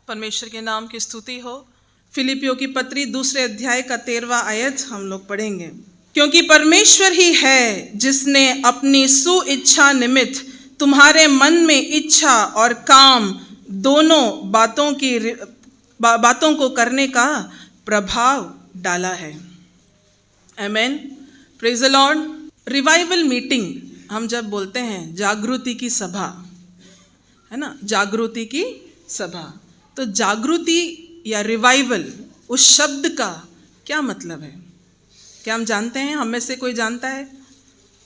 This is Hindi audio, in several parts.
परमेश्वर के नाम की स्तुति हो। फिलिपियों की पत्री 2 अध्याय का 13वां आयत हम लोग पढ़ेंगे। क्योंकि परमेश्वर ही है जिसने अपनी सुइच्छा निमित्त तुम्हारे मन में इच्छा और काम दोनों बातों को करने का प्रभाव डाला है। Amen, praise the lord. Revival meeting हम जब बोलते हैं, जागृति की सभा है ना, जागृति की सभा, तो जागृति या रिवाइवल उस शब्द का क्या मतलब है? क्या हम जानते हैं? हम में से कोई जानता है?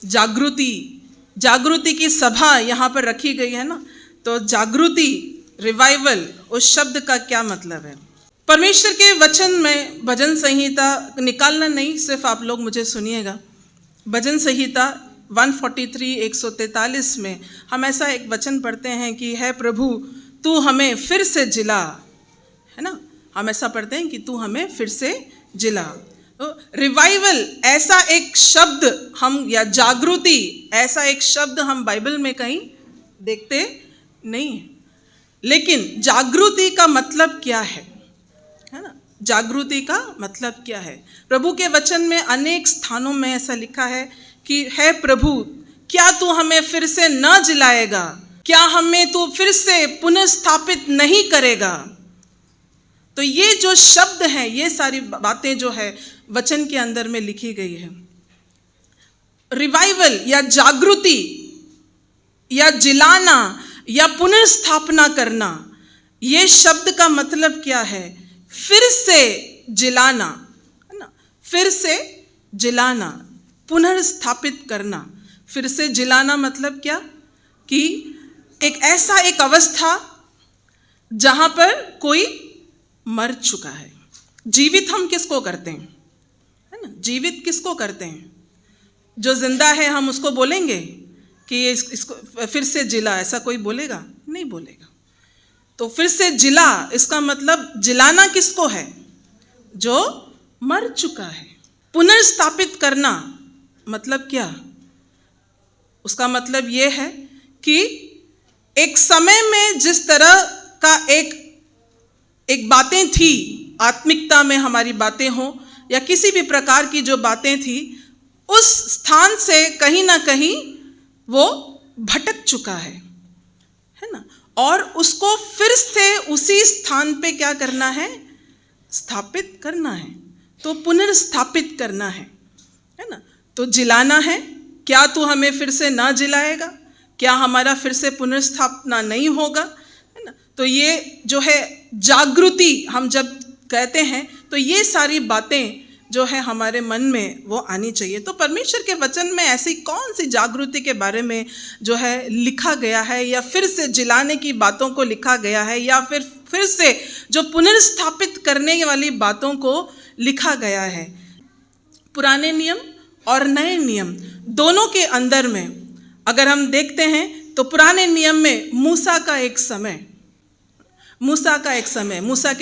जागृति की सभा यहाँ पर रखी गई है ना, तो जागृति, रिवाइवल, उस शब्द का क्या मतलब है? परमेश्वर के वचन में भजन संहिता निकालना नहीं, सिर्फ आप लोग मुझे सुनिएगा। भजन संहिता 143 143 में हम ऐसा एक वचन पढ़ते हैं कि है प्रभु तू हमें फिर से जिला, है ना, हम ऐसा पढ़ते हैं कि तू हमें फिर से जिला। तो रिवाइवल ऐसा एक शब्द हम, या जागृति ऐसा एक शब्द हम बाइबल में कहीं देखते नहीं है। लेकिन जागृति का मतलब क्या है ना, जागृति का मतलब क्या है? प्रभु के वचन में अनेक स्थानों में ऐसा लिखा है कि है प्रभु क्या तू हमें फिर से न जिलाएगा, क्या हमें तू फिर से पुनर्स्थापित नहीं करेगा? तो ये जो शब्द हैं, ये सारी बातें जो है वचन के अंदर में लिखी गई है। रिवाइवल या जागृति या जिलाना या पुनर्स्थापना करना, ये शब्द का मतलब क्या है? फिर से जिलाना, है ना, फिर से जिलाना, पुनर्स्थापित करना। फिर से जिलाना मतलब क्या? कि एक ऐसा एक अवस्था जहां पर कोई मर चुका है। जीवित हम किसको करते हैं, है ना, जीवित किसको करते हैं? जो जिंदा है हम उसको बोलेंगे कि इसको फिर से जिला, ऐसा कोई बोलेगा? नहीं बोलेगा। तो फिर से जिला, इसका मतलब जिलाना किसको है? जो मर चुका है। पुनर्स्थापित करना मतलब क्या? उसका मतलब यह है कि एक समय में जिस तरह का एक बातें थी, आत्मिकता में हमारी बातें हो या किसी भी प्रकार की जो बातें थी, उस स्थान से कहीं ना कहीं वो भटक चुका है ना, और उसको फिर से उसी स्थान पे क्या करना है? स्थापित करना है। तो पुनर्स्थापित करना है ना। तो जिलाना है, क्या तू हमें फिर से ना जिलाएगा? क्या हमारा फिर से पुनर्स्थापना नहीं होगा, है ना? तो ये जो है जागृति हम जब कहते हैं, तो ये सारी बातें जो है हमारे मन में वो आनी चाहिए। तो परमेश्वर के वचन में ऐसी कौन सी जागृति के बारे में जो है लिखा गया है, या फिर से जिलाने की बातों को लिखा गया है, या फिर से जो पुनर्स्थापित करने वाली बातों को लिखा गया है? पुराने नियम और नए नियम दोनों के अंदर में अगर हम देखते हैं तो पुराने नियम में मूसा के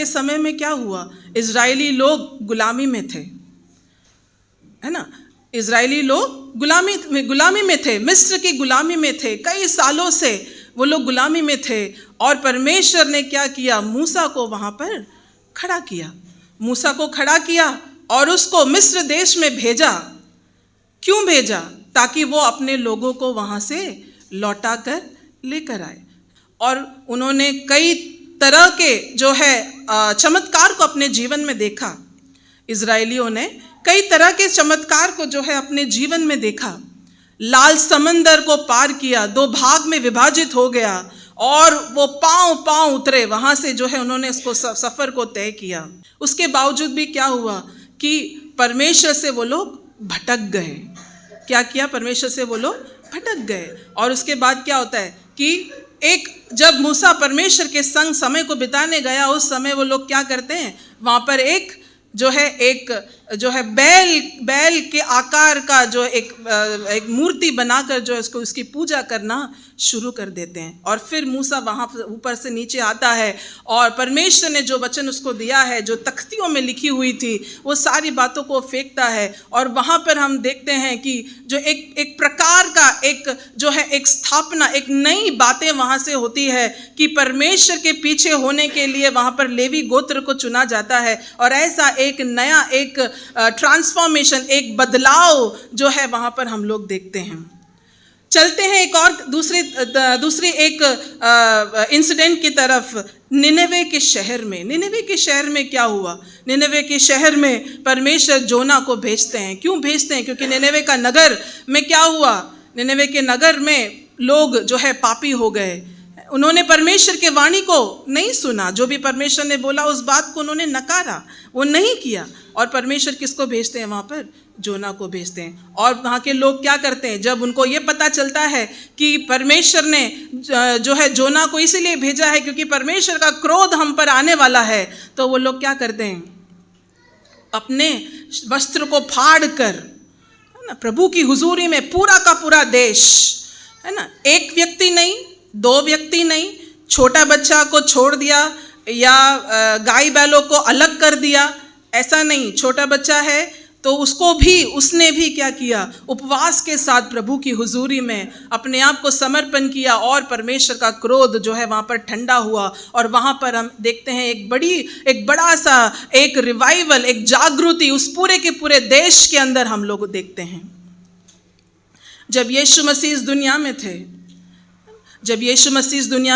समय में क्या हुआ? इजरायली लोग गुलामी में थे, है ना, इजरायली लोग गुलामी में थे, मिस्र की गुलामी में थे, कई सालों से वो लोग गुलामी में थे। और परमेश्वर ने क्या किया? मूसा को वहां पर खड़ा किया, मूसा को खड़ा किया और उसको मिस्र देश में भेजा। क्यों भेजा? ताकि वो अपने लोगों को वहां से लौटा कर लेकर आए। और उन्होंने कई तरह के जो है चमत्कार को अपने जीवन में देखा। इजरायलियों ने कई तरह के चमत्कार को जो है अपने जीवन में देखा। लाल समंदर को पार किया, 2 भाग में विभाजित हो गया, और वो पांव उतरे, वहां से जो है उन्होंने इसको सफर को तय किया। उसके बावजूद भी क्या हुआ कि परमेश्वर से वो लोग भटक गए। क्या किया? परमेश्वर से वो लोग भटक गए। और उसके बाद क्या होता है कि जब मूसा परमेश्वर के संग समय को बिताने गया, उस समय वो लोग क्या करते हैं? वहाँ पर एक जो है बैल के आकार का जो एक मूर्ति बनाकर जो इसको उसकी पूजा करना शुरू कर देते हैं। और फिर मूसा वहाँ ऊपर से नीचे आता है और परमेश्वर ने जो वचन उसको दिया है, जो तख्तियों में लिखी हुई थी, वो सारी बातों को फेंकता है। और वहाँ पर हम देखते हैं कि जो एक प्रकार का एक स्थापना, एक नई बातें वहाँ से होती है कि परमेश्वर के पीछे होने के लिए वहाँ पर लेवी गोत्र को चुना जाता है। और ऐसा एक नया ट्रांसफॉर्मेशन, एक बदलाव जो है वहाँ पर हम लोग देखते हैं। चलते हैं एक और दूसरी एक इंसिडेंट की तरफ, निनेवे के शहर में। निनेवे के शहर में क्या हुआ? निनेवे के शहर में परमेश्वर जोना को भेजते हैं। क्यों भेजते हैं? क्योंकि निनेवे का नगर में क्या हुआ? निनेवे के नगर में लोग जो है पापी हो गए। उन्होंने परमेश्वर के वाणी को नहीं सुना, जो भी परमेश्वर ने बोला उस बात को उन्होंने नकारा, वो नहीं किया। और परमेश्वर किसको भेजते हैं वहाँ पर? जोना को भेजते हैं। और वहाँ के लोग क्या करते हैं? जब उनको ये पता चलता है कि परमेश्वर ने जो है जोना को इसीलिए भेजा है क्योंकि परमेश्वर का क्रोध हम पर आने वाला है, तो वो लोग क्या करते हैं? अपने वस्त्र को फाड़ कर, है ना, प्रभु की हुजूरी में पूरा का पूरा देश, है ना, एक व्यक्ति नहीं, दो व्यक्ति नहीं, छोटा बच्चा को छोड़ दिया या गाय बैलों को अलग कर दिया, ऐसा नहीं। छोटा बच्चा है तो उसने भी क्या किया? उपवास के साथ प्रभु की हुजूरी में अपने आप को समर्पण किया और परमेश्वर का क्रोध जो है वहाँ पर ठंडा हुआ। और वहाँ पर हम देखते हैं एक बड़ा सा एक रिवाइवल, एक जागृति उस पूरे के पूरे देश के अंदर हम लोग देखते हैं। जब यीशु मसीह इस दुनिया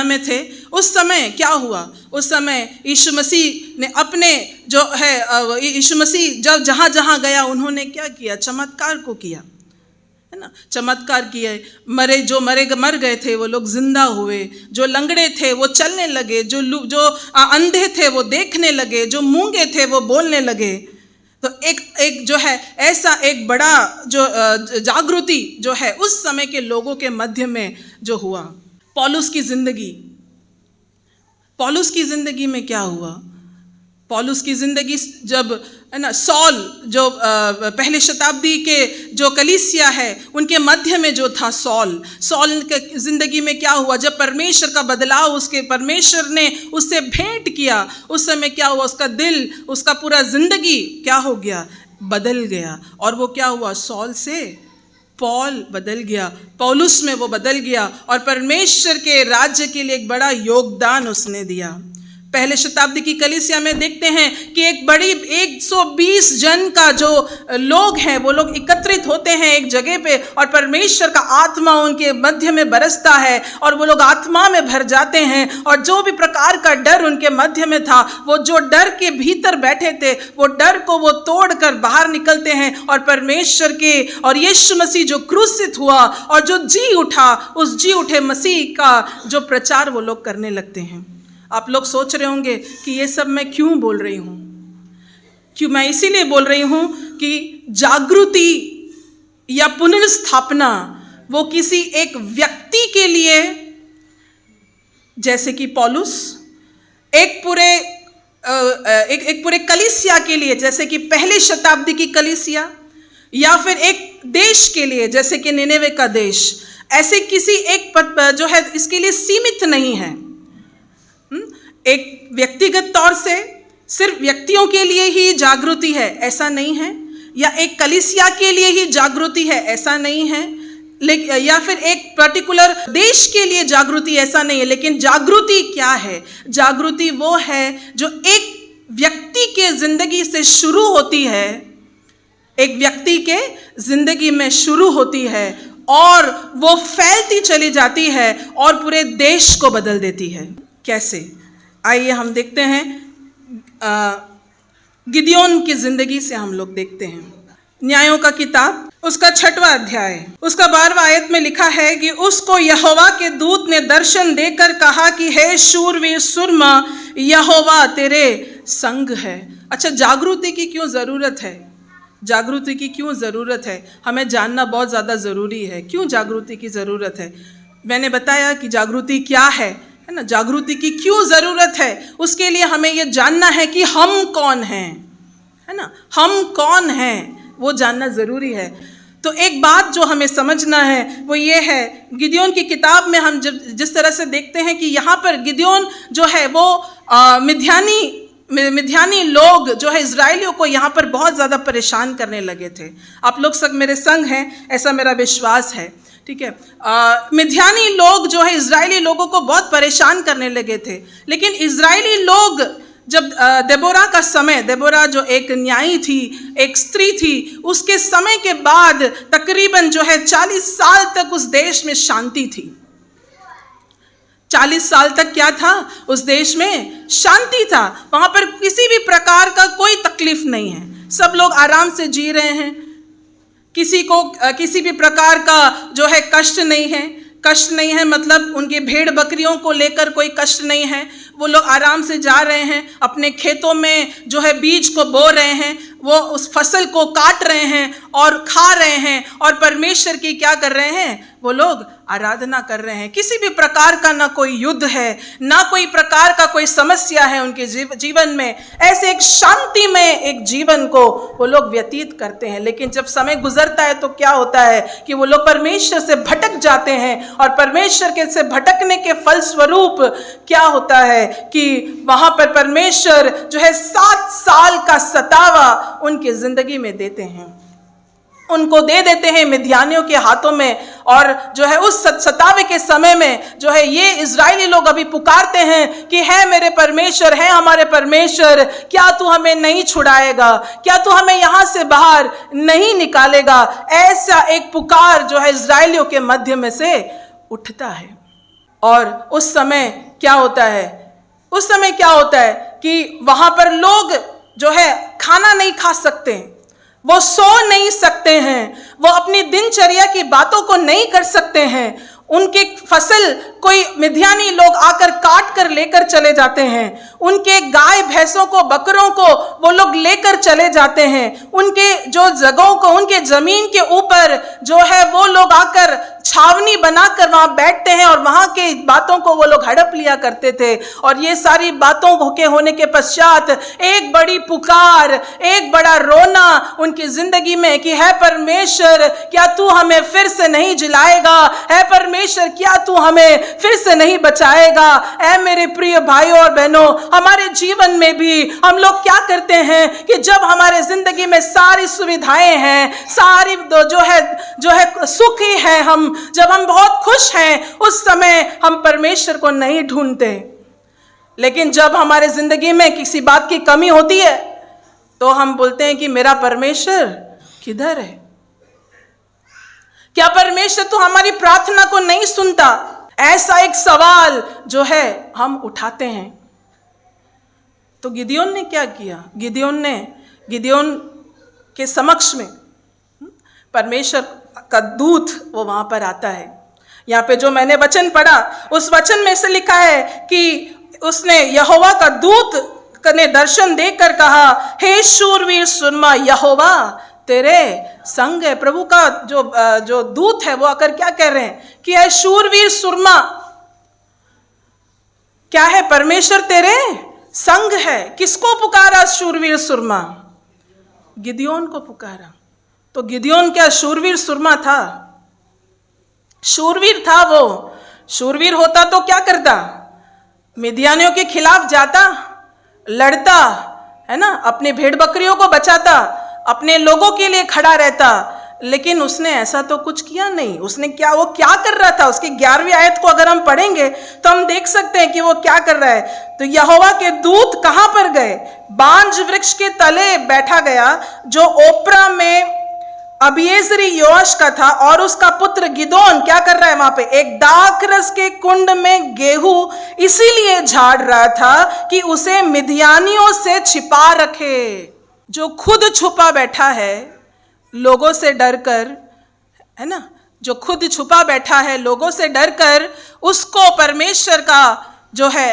में थे, उस समय क्या हुआ? उस समय यीशु मसीह ने अपने जो है यीशु मसीह जब जहाँ गया उन्होंने क्या किया? चमत्कार को किया, है ना, चमत्कार किए। मर गए थे वो लोग जिंदा हुए, जो लंगड़े थे वो चलने लगे, जो अंधे थे वो देखने लगे, जो मूंगे थे वो बोलने लगे। तो एक जो है ऐसा एक बड़ा जो जागृति जो है उस समय के लोगों के मध्य में जो हुआ। पौलुस की जिंदगी में क्या हुआ? पौलुस की जिंदगी जब, है ना, सॉल जो पहले शताब्दी के जो कलीसिया है उनके मध्य में जो था सॉल के जिंदगी में क्या हुआ? जब परमेश्वर का बदलाव परमेश्वर ने उससे भेंट किया, उस समय क्या हुआ? उसका दिल, उसका पूरा जिंदगी क्या हो गया? बदल गया। और वो क्या हुआ? सॉल से पौल बदल गया, पौलुस में वो बदल गया और परमेश्वर के राज्य के लिए एक बड़ा योगदान उसने दिया। पहले शताब्दी की कलीसिया में देखते हैं कि एक बड़ी 120 जन का जो लोग हैं वो लोग एकत्रित होते हैं एक जगह पे और परमेश्वर का आत्मा उनके मध्य में बरसता है और वो लोग आत्मा में भर जाते हैं। और जो भी प्रकार का डर उनके मध्य में था, वो जो डर के भीतर बैठे थे, वो डर को वो तोड़कर बाहर निकलते हैं और परमेश्वर के और यीशु मसीह जो क्रूसित हुआ और जो जी उठा, उस जी उठे मसीह का जो प्रचार वो लोग करने लगते हैं। आप लोग सोच रहे होंगे कि ये सब मैं क्यों बोल रही हूँ? मैं इसीलिए बोल रही हूँ कि जागृति या पुनर्स्थापना वो किसी एक व्यक्ति के लिए, जैसे कि पौलुस, एक पूरे कलीसिया के लिए जैसे कि पहले शताब्दी की कलीसिया, या फिर एक देश के लिए जैसे कि निनेवे का देश, ऐसे किसी एक जो है इसके लिए सीमित नहीं है। एक व्यक्तिगत तौर से सिर्फ व्यक्तियों के लिए ही जागृति है ऐसा नहीं है, या एक कलीसिया के लिए ही जागृति है ऐसा नहीं है, या फिर एक पर्टिकुलर देश के लिए जागृति ऐसा नहीं है। लेकिन जागृति क्या है? जागृति वो है जो एक व्यक्ति के जिंदगी से शुरू होती है, एक व्यक्ति के जिंदगी में शुरू होती है और वो फैलती चली जाती है और पूरे देश को बदल देती है। कैसे? आइए हम देखते हैं, गिदियोन की जिंदगी से हम लोग देखते हैं। न्यायों का किताब उसका 6वां अध्याय उसका 12वां आयत में लिखा है कि उसको यहोवा के दूत ने दर्शन देकर कहा कि हे शूरवीर सुरमा, यहोवा तेरे संग है। अच्छा, जागृति की क्यों ज़रूरत है? जागृति की क्यों ज़रूरत है? हमें जानना बहुत ज़्यादा ज़रूरी है। क्यों जागृति की ज़रूरत है? मैंने बताया कि जागृति क्या है ना, जागृति की क्यों ज़रूरत है। उसके लिए हमें ये जानना है कि हम कौन हैं, है ना, हम कौन हैं वो जानना ज़रूरी है। तो एक बात जो हमें समझना है वो ये है, गिदयोन की किताब में हम जब जिस तरह से देखते हैं कि यहाँ पर गिदयोन जो है वो मिद्यानी लोग जो है इजराइलियों को यहाँ पर बहुत ज़्यादा परेशान करने लगे थे। आप लोग सब मेरे संग हैं, ऐसा मेरा विश्वास है, ठीक है। मिद्यानी लोग जो है इजरायली लोगों को बहुत परेशान करने लगे थे। लेकिन इजरायली लोग जब देबोरा का समय, देबोरा जो एक न्यायी थी, एक स्त्री थी, उसके समय के बाद तकरीबन जो है 40 साल तक उस देश में शांति थी। 40 साल तक क्या था? उस देश में शांति था। वहां पर किसी भी प्रकार का कोई तकलीफ नहीं है, सब लोग आराम से जी रहे हैं, किसी को किसी भी प्रकार का जो है कष्ट नहीं है। कष्ट नहीं है मतलब उनके भेड़ बकरियों को लेकर कोई कष्ट नहीं है। वो लोग आराम से जा रहे हैं, अपने खेतों में जो है बीज को बो रहे हैं, वो उस फसल को काट रहे हैं और खा रहे हैं, और परमेश्वर की क्या कर रहे हैं? वो लोग आराधना कर रहे हैं। किसी भी प्रकार का ना कोई युद्ध है, ना कोई प्रकार का कोई समस्या है उनके जीवन में। ऐसे एक शांति में एक जीवन को वो लोग व्यतीत करते हैं। लेकिन जब समय गुजरता है तो क्या होता है कि वो लोग परमेश्वर से भटक जाते हैं, और परमेश्वर के से भटकने के फलस्वरूप क्या होता है कि वहां पर परमेश्वर जो है 7 साल का सतावा उनकी जिंदगी में देते हैं, उनको दे देते हैं मिद्यानियों के हाथों में। और जो है उस सतावे के समय में जो है ये इजरायली लोग अभी पुकारते हैं कि है मेरे परमेश्वर, है हमारे परमेश्वर, क्या तू हमें नहीं छुड़ाएगा, क्या तू हमें यहाँ से बाहर नहीं निकालेगा। ऐसा एक पुकार जो है इजरायलियों के मध्य में से उठता है। और उस समय क्या होता है? उस समय क्या होता है कि वहां पर लोग जो है खाना नहीं खा सकते, वो सो नहीं सकते हैं, वो अपनी दिनचर्या की बातों को नहीं कर सकते हैं। उनके फसल कोई मिद्यानी लोग आकर काट कर लेकर चले जाते हैं, उनके गाय भैंसों को, बकरों को वो लोग लेकर चले जाते हैं, उनके जो जगहों को, उनके जमीन के ऊपर जो है वो लोग आकर छावनी बनाकर वहां बैठते हैं और वहां के बातों को वो लोग हड़प लिया करते थे। और ये सारी बातों के होने के पश्चात एक बड़ी पुकार, एक बड़ा रोना उनकी जिंदगी में कि है परमेश्वर, क्या तू हमें फिर से नहीं जिलाएगा? है परमेश्वर, क्या तू हमें फिर से नहीं बचाएगा? ऐ मेरे प्रिय भाइयों और बहनों, हमारे जीवन में भी हम लोग क्या करते हैं कि जब हमारे जिंदगी में सारी सुविधाएं हैं, सारी जो है सुख ही है, हम जब हम बहुत खुश हैं, उस समय हम परमेश्वर को नहीं ढूंढते। लेकिन जब हमारे जिंदगी में किसी बात की कमी होती है तो हम बोलते हैं कि मेरा परमेश्वर किधर है? क्या परमेश्वर तो हमारी प्रार्थना को नहीं सुनता? ऐसा एक सवाल जो है हम उठाते हैं। तो गिदयोन ने क्या किया? गिदयोन के समक्ष में परमेश्वर का दूत वो वहां पर आता है। यहाँ पे जो मैंने वचन पढ़ा, उस वचन में से लिखा है कि उसने यहोवा का दूत ने दर्शन देकर कहा, हे शूरवीर सुरमा, यहोवा तेरे संग है। प्रभु का जो दूत है वो आकर क्या कह रहे हैं कि है शूरवीर सुरमा, क्या है? परमेश्वर तेरे संग है। किसको पुकारा शूरवीर सुरमा? गिदयोन को पुकारा। तो गिदयोन क्या शूरवीर सुरमा था? शूरवीर था वो। शूरवीर होता तो क्या करता? मिद्यानियों के खिलाफ जाता, लड़ता, है ना, अपने भेड़ बकरियों को बचाता, अपने लोगों के लिए खड़ा रहता। लेकिन उसने ऐसा तो कुछ किया नहीं। उसने वो क्या कर रहा था? उसकी 11वीं आयत को अगर हम पढ़ेंगे तो हम देख सकते हैं कि वो क्या कर रहा है। तो यहोवा के दूत कहां पर गए? बांज वृक्ष के तले बैठा गया, जो ओप्रा में अबीएजरी योआश का था, और उसका पुत्र गिदोन क्या कर रहा है वहां पे? एक दाखरस के कुंड में गेहूं इसीलिए झाड़ रहा था कि उसे मिद्यानियों से छिपा रखे। जो खुद छुपा बैठा है लोगों से डरकर, है ना, जो खुद छुपा बैठा है लोगों से डरकर, उसको परमेश्वर का जो है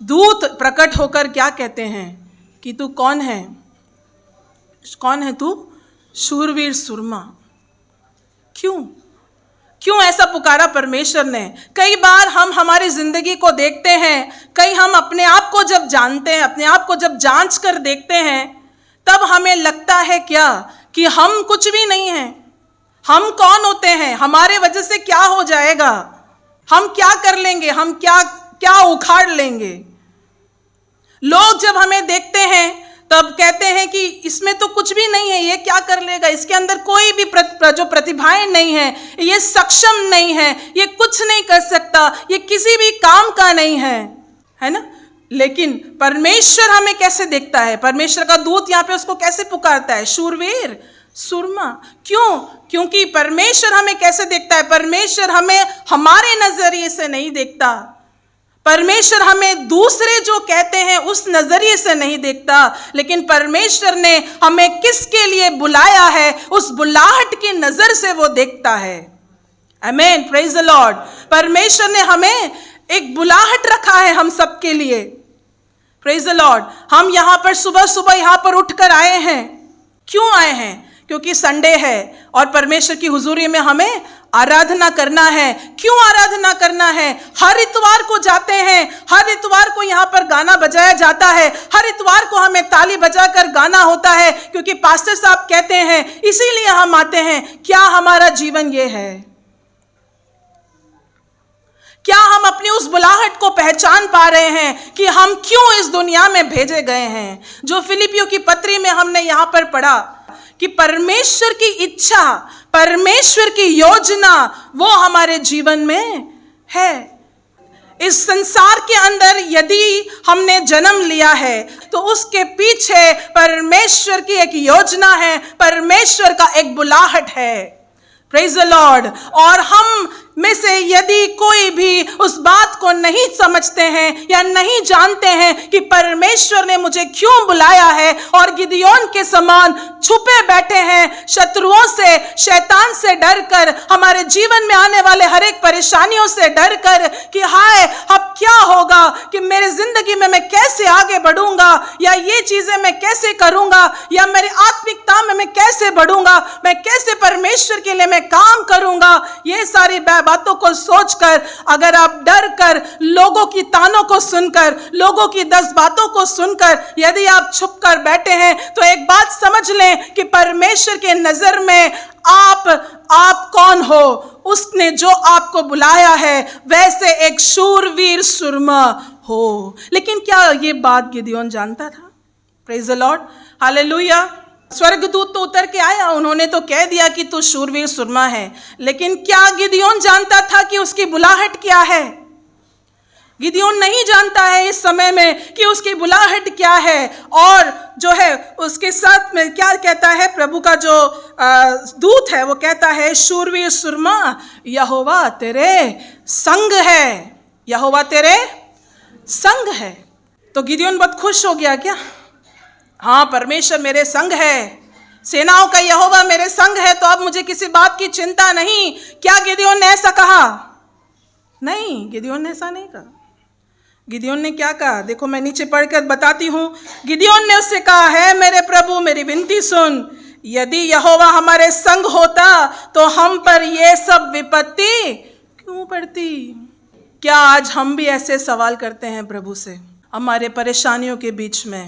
दूत प्रकट होकर क्या कहते हैं कि तू कौन है? कौन है तू? शूरवीर सुरमा। क्यों ऐसा पुकारा परमेश्वर ने? कई बार हम हमारी जिंदगी को देखते हैं, कई हम अपने आप को जब जानते हैं, अपने आप को जब जांच कर देखते हैं, तब हमें लगता है क्या कि हम कुछ भी नहीं हैं। हम कौन होते हैं, हमारे वजह से क्या हो जाएगा, हम क्या कर लेंगे, हम क्या क्या उखाड़ लेंगे। लोग जब हमें देखते हैं तब कहते हैं कि इसमें तो कुछ भी नहीं है, ये क्या कर लेगा, इसके अंदर कोई भी जो प्रतिभाएं नहीं है, ये सक्षम नहीं है, ये कुछ नहीं कर सकता, ये किसी भी काम का नहीं है ना। लेकिन परमेश्वर हमें कैसे देखता है, परमेश्वर का दूत यहाँ पे उसको कैसे पुकारता है, शूरवीर, सुरमा। क्यों? क्योंकि परमेश्वर हमें कैसे देखता है, परमेश्वर हमें हमारे नजरिए से नहीं देखता, परमेश्वर हमें दूसरे जो कहते हैं उस नजरिए से नहीं देखता, लेकिन परमेश्वर ने हमें किसके लिए बुलाया है उस बुलाहट की नजर से वो देखता है। आमीन, प्रेज द लॉर्ड। परमेश्वर ने हमें एक बुलाहट रखा है हम सबके लिए, प्रेज द लॉर्ड। हम यहाँ पर सुबह सुबह यहाँ पर उठकर आए हैं। क्यों आए हैं? क्योंकि संडे है और परमेश्वर की हुजूरी में हमें आराधना करना है। क्यों आराधना करना है? हर इतवार को जाते हैं, हर इतवार को यहाँ पर गाना बजाया जाता है, हर इतवार को हमें ताली बजाकर गाना होता है, क्योंकि पास्टर साहब कहते हैं, इसीलिए हम आते हैं। क्या हमारा जीवन ये है? क्या हम अपनी उस बुलाहट को पहचान पा रहे हैं कि हम क्यों इस दुनिया में भेजे गए हैं? जो फिलिपियों की पत्री में हमने यहाँ पर पढ़ा कि परमेश्वर की इच्छा, परमेश्वर की योजना वो हमारे जीवन में है। इस संसार के अंदर यदि हमने जन्म लिया है तो उसके पीछे परमेश्वर की एक योजना है, परमेश्वर का एक बुलाहट है। Praise the Lord. और हम में से यदि कोई भी उस बात को नहीं समझते हैं या नहीं जानते हैं कि परमेश्वर ने मुझे क्यों बुलाया है, और गिदियोन के समान छुपे बैठे हैं शत्रुओं से, शैतान से डरकर, हमारे जीवन में आने वाले हर एक परेशानियों से डरकर कि हाय अब क्या होगा, कि मेरे जिंदगी में मैं कैसे आगे बढ़ूंगा, या ये चीजें मैं कैसे करूंगा, या मेरी आत्मिकता में मैं कैसे बढ़ूंगा, मैं कैसे परमेश्वर के लिए मैं काम करूंगा, ये सारी बातों को सोचकर अगर आप डर कर, लोगों की तानों को सुनकर, लोगों की 10 बातों को सुनकर यदि आप छुप कर बैठे हैं, तो एक बात समझ लें कि परमेश्वर के नजर में आप कौन हो। उसने जो आपको बुलाया है वैसे एक शूरवीर सुरमा हो। लेकिन क्या ये बात गिदियोन जानता था? Praise the lord, hallelujah. स्वर्गदूत तो उतर के आया, उन्होंने तो कह दिया कि तू शूरवीर सुरमा है, लेकिन क्या गिदियोन जानता था कि उसकी बुलाहट क्या है? गिदियोन नहीं जानता है इस समय में कि उसकी बुलाहट क्या है। और जो है उसके साथ में क्या कहता है, प्रभु का जो दूत है वो कहता है, शूरवीर सुरमा, यहोवा तेरे संग है, यहोवा तेरे संग है। तो गिदियोन बहुत खुश हो गया। क्या? हाँ, परमेश्वर मेरे संग है, सेनाओं का यहोवा मेरे संग है, तो अब मुझे किसी बात की चिंता नहीं। क्या गिदियोन ने ऐसा कहा? नहीं, गिदियोन ने ऐसा नहीं कहा। गिदियोन ने क्या कहा? देखो मैं नीचे पढ़कर बताती हूँ। गिदियोन ने उससे कहा है, मेरे प्रभु मेरी विनती सुन, यदि यहोवा हमारे संग होता तो हम पर ये सब विपत्ति क्यों पड़ती? क्या आज हम भी ऐसे सवाल करते हैं प्रभु से, हमारे परेशानियों के बीच में,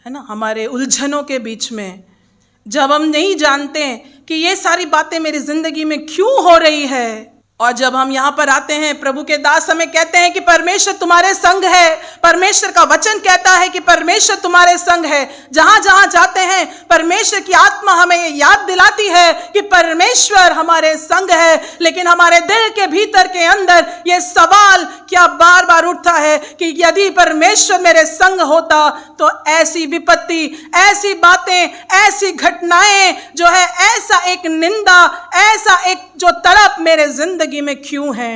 है ना, हमारे उलझनों के बीच में, जब हम नहीं जानते कि ये सारी बातें मेरी जिंदगी में क्यों हो रही है, और जब हम यहाँ पर आते हैं, प्रभु के दास हमें कहते हैं कि परमेश्वर तुम्हारे संग है, परमेश्वर का वचन कहता है कि परमेश्वर तुम्हारे संग है। जहां जहां जाते हैं परमेश्वर की आत्मा हमें ये याद दिलाती है कि परमेश्वर हमारे संग है, लेकिन हमारे दिल के भीतर के अंदर ये सवाल क्या बार बार उठता है कि यदि परमेश्वर मेरे संग होता तो ऐसी विपत्ति, ऐसी बातें, ऐसी घटनाएं जो है, ऐसा एक निंदा, ऐसा एक जो तड़प मेरे जिंदगी में क्यों है।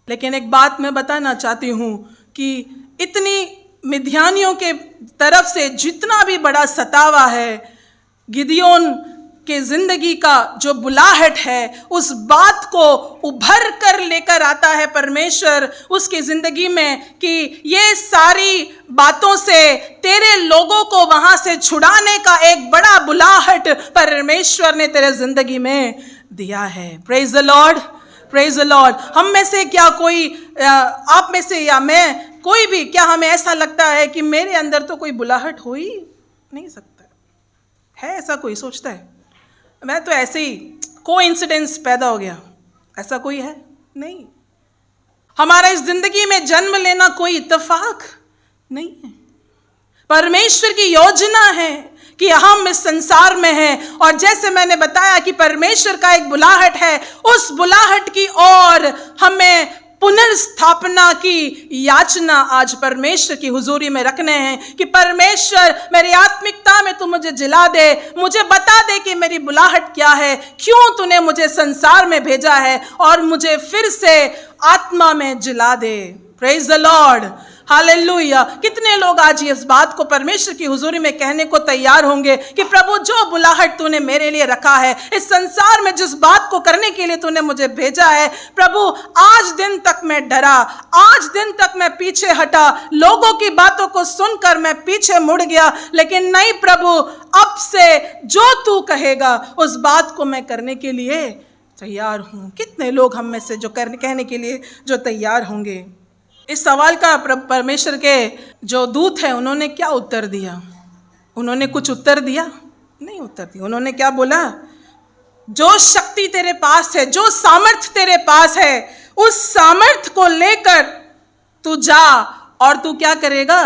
लेकिन एक बात मैं बताना चाहती हूं कि इतनी मिद्यानियों के तरफ से जितना भी बड़ा सतावा है, गिदियोन के जिंदगी का जो बुलाहट है, उस बात को उभर कर लेकर आता है परमेश्वर उसकी जिंदगी में कि ये सारी बातों से तेरे लोगों को वहां से छुड़ाने का एक बड़ा बुलाहट परमेश्वर ने तेरे जिंदगी में दिया है। Praise the Lord, praise the Lord. हम में से क्या कोई, आप में से या मैं, कोई भी, क्या हमें ऐसा लगता है कि मेरे अंदर तो कोई बुलाहट हो ही नहीं सकता? है ऐसा कोई सोचता है मैं तो ऐसे ही कोइंसिडेंस पैदा हो गया? ऐसा कोई है? नहीं। हमारा इस जिंदगी में जन्म लेना कोई इत्तेफाक नहीं है। परमेश्वर की योजना है कि हम इस संसार में हैं, और जैसे मैंने बताया कि परमेश्वर का एक बुलाहट है, उस बुलाहट की ओर हमें पुनर्स्थापना की याचना आज परमेश्वर की हुजूरी में रखने हैं कि परमेश्वर मेरी आत्मिकता में तू मुझे जिला दे, मुझे बता दे कि मेरी बुलाहट क्या है, क्यों तूने मुझे संसार में भेजा है, और मुझे फिर से आत्मा में जिला दे। Praise the lord, hallelujah. कितने लोग आज इस बात को परमेश्वर की हुजूरी में कहने को तैयार होंगे कि प्रभु जो बुलाहट तूने मेरे लिए रखा है, इस संसार में जिस बात को करने के लिए तूने मुझे भेजा है, प्रभु आज दिन तक मैं डरा, आज दिन तक मैं पीछे हटा, लोगों की बातों को सुनकर मैं पीछे मुड़ गया, लेकिन नहीं प्रभु, अब से जो तू कहेगा उस बात को मैं करने के लिए तैयार हूं। कितने लोग हम में से जो कहने के लिए जो तैयार होंगे? इस सवाल का परमेश्वर के जो दूत है उन्होंने क्या उत्तर दिया? उन्होंने कुछ उत्तर दिया? नहीं उत्तर दिया। उन्होंने क्या बोला? जो शक्ति तेरे पास है, जो सामर्थ तेरे पास है, उस सामर्थ को लेकर तू जा और तू क्या करेगा?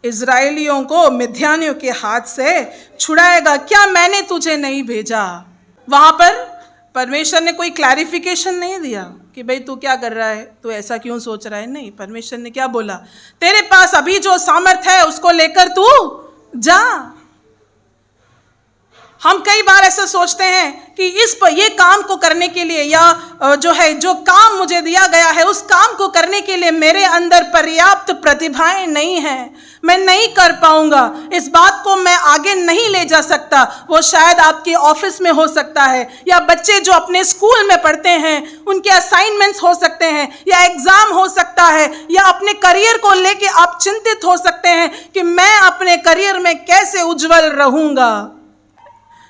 इजराइलियों को मिद्यानियों के हाथ से छुड़ाएगा। क्या मैंने तुझे नहीं भेजा? वहां पर परमेश्वर ने कोई क्लैरिफिकेशन नहीं दिया कि भाई तू क्या कर रहा है, तू ऐसा क्यों सोच रहा है। नहीं, परमेश्वर ने क्या बोला? तेरे पास अभी जो सामर्थ है उसको लेकर तू जा। हम कई बार ऐसा सोचते हैं कि ये काम को करने के लिए, या जो काम मुझे दिया गया है उस काम को करने के लिए मेरे अंदर पर्याप्त प्रतिभाएं नहीं हैं, मैं नहीं कर पाऊंगा, इस बात को मैं आगे नहीं ले जा सकता। वो शायद आपके ऑफिस में हो सकता है, या बच्चे जो अपने स्कूल में पढ़ते हैं उनके असाइनमेंट्स हो सकते हैं, या एग्जाम हो सकता है, या अपने करियर को लेके आप चिंतित हो सकते हैं कि मैं अपने करियर में कैसे उज्जवल रहूंगा।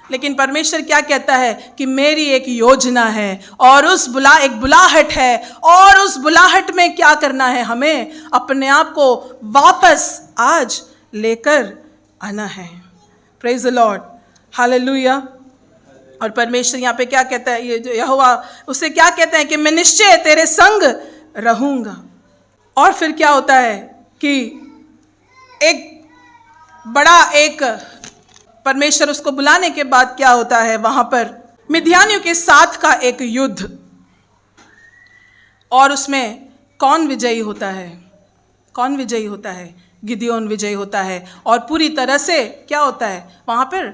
लेकिन परमेश्वर क्या कहता है कि मेरी एक योजना है, और उस एक बुलाहट है, और उस बुलाहट में क्या करना है? हमें अपने आप को वापस आज लेकर आना है। Praise the lord, hallelujah. और परमेश्वर यहाँ पे क्या कहता है? ये जो यहोवा उसे क्या कहता है कि मैं निश्चय तेरे संग रहूंगा। और फिर क्या होता है कि एक परमेश्वर उसको बुलाने के बाद क्या होता है? वहां पर मिद्यानियों के साथ का एक युद्ध, और उसमें कौन विजयी होता है? कौन विजयी होता है? गिदयोन विजयी होता है। और पूरी तरह से क्या होता है? वहां पर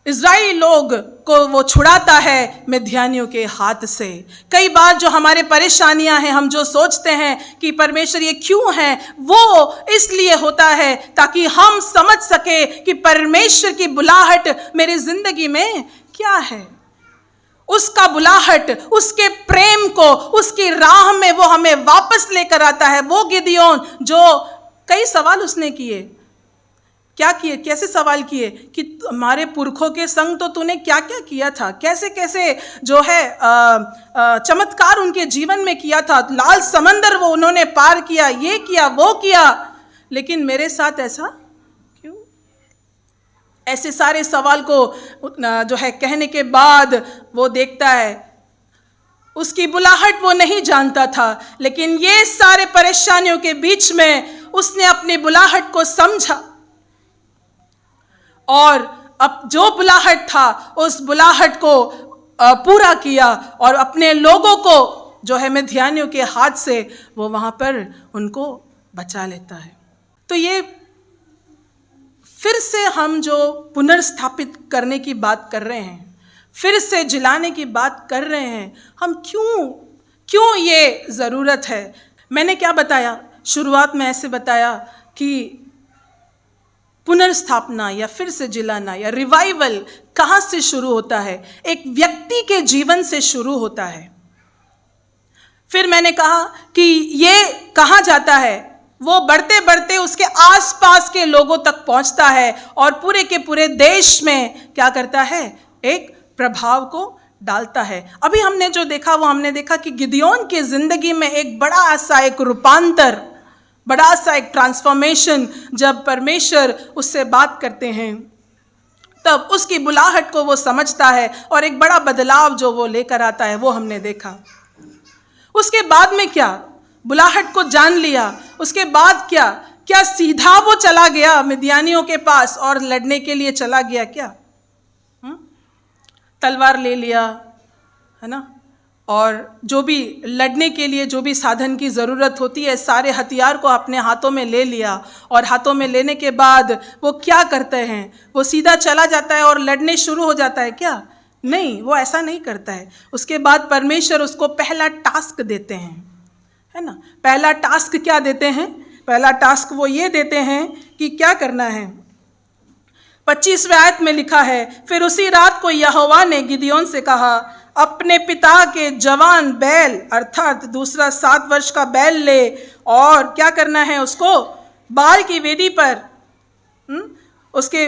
इज़राइली लोग को वो छुड़ाता है मिद्यानियों के हाथ से। कई बार जो हमारे परेशानियां हैं, हम जो सोचते हैं कि परमेश्वर ये क्यों है, वो इसलिए होता है ताकि हम समझ सके कि परमेश्वर की बुलाहट मेरी जिंदगी में क्या है। उसका बुलाहट, उसके प्रेम को, उसकी राह में वो हमें वापस लेकर आता है। वो गिदयोन जो कई सवाल उसने किए, क्या किए? कैसे सवाल किए कि हमारे पुरखों के संग तो तूने क्या क्या किया था, कैसे कैसे जो है चमत्कार उनके जीवन में किया था, लाल समंदर वो उन्होंने पार किया, ये किया वो किया, लेकिन मेरे साथ ऐसा क्यों? ऐसे सारे सवाल को जो है कहने के बाद वो देखता है, उसकी बुलाहट वो नहीं जानता था, लेकिन ये सारे परेशानियों के बीच में उसने अपनी बुलाहट को समझा, और अब जो बुलाहट था उस बुलाहट को पूरा किया, और अपने लोगों को जो है मिद्यानियों के हाथ से वो वहां पर उनको बचा लेता है। तो ये फिर से हम जो पुनर्स्थापित करने की बात कर रहे हैं, फिर से जिलाने की बात कर रहे हैं, हम क्यों ये ज़रूरत है? मैंने क्या बताया शुरुआत में? ऐसे बताया कि पुनर्स्थापना या फिर से जिलाना या रिवाइवल कहाँ से शुरू होता है? एक व्यक्ति के जीवन से शुरू होता है। फिर मैंने कहा कि ये कहाँ जाता है? वो बढ़ते बढ़ते उसके आसपास के लोगों तक पहुंचता है, और पूरे के पूरे देश में क्या करता है? एक प्रभाव को डालता है। अभी हमने जो देखा वो हमने देखा कि गिदयोन की जिंदगी में एक बड़ा सा एक रूपांतर, बड़ा सा एक ट्रांसफॉर्मेशन, जब परमेश्वर उससे बात करते हैं तब उसकी बुलाहट को वो समझता है और एक बड़ा बदलाव जो वो लेकर आता है वो हमने देखा। उसके बाद में क्या, बुलाहट को जान लिया, उसके बाद क्या, क्या सीधा वो चला गया मिद्यानियों के पास और लड़ने के लिए चला गया क्या? तलवार ले लिया, है ना, और जो भी लड़ने के लिए जो भी साधन की ज़रूरत होती है सारे हथियार को अपने हाथों में ले लिया। और हाथों में लेने के बाद वो क्या करते हैं, वो सीधा चला जाता है और लड़ने शुरू हो जाता है क्या? नहीं, वो ऐसा नहीं करता है। उसके बाद परमेश्वर उसको पहला टास्क देते हैं, है ना। पहला टास्क क्या देते हैं? पहला टास्क वो ये देते हैं कि क्या करना है। 25वें आयत में लिखा है, फिर उसी रात को यहोवा ने गिदयोन से कहा, अपने पिता के जवान बैल अर्थात दूसरा 7 वर्ष का बैल ले और क्या करना है, उसको बाल की वेदी पर उसके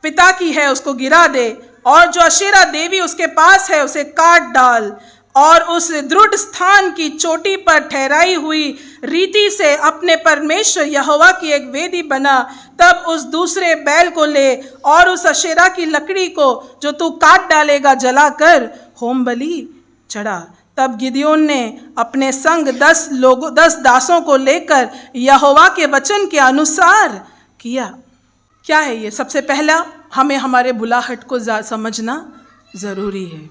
पिता की है उसको गिरा दे, और जो अशेरा देवी उसके पास है उसे काट डाल, और उस दृढ़ स्थान की चोटी पर ठहराई हुई रीति से अपने परमेश्वर यहोवा की एक वेदी बना। तब उस दूसरे बैल को ले और उस अशेरा की लकड़ी को जो तू काट डालेगा जलाकर होम बलि चढ़ा। तब गिदयोन ने अपने संग 10 दासों को लेकर यहोवा के वचन के अनुसार किया। क्या है ये? सबसे पहला हमें हमारे बुलाहट को समझना जरूरी है।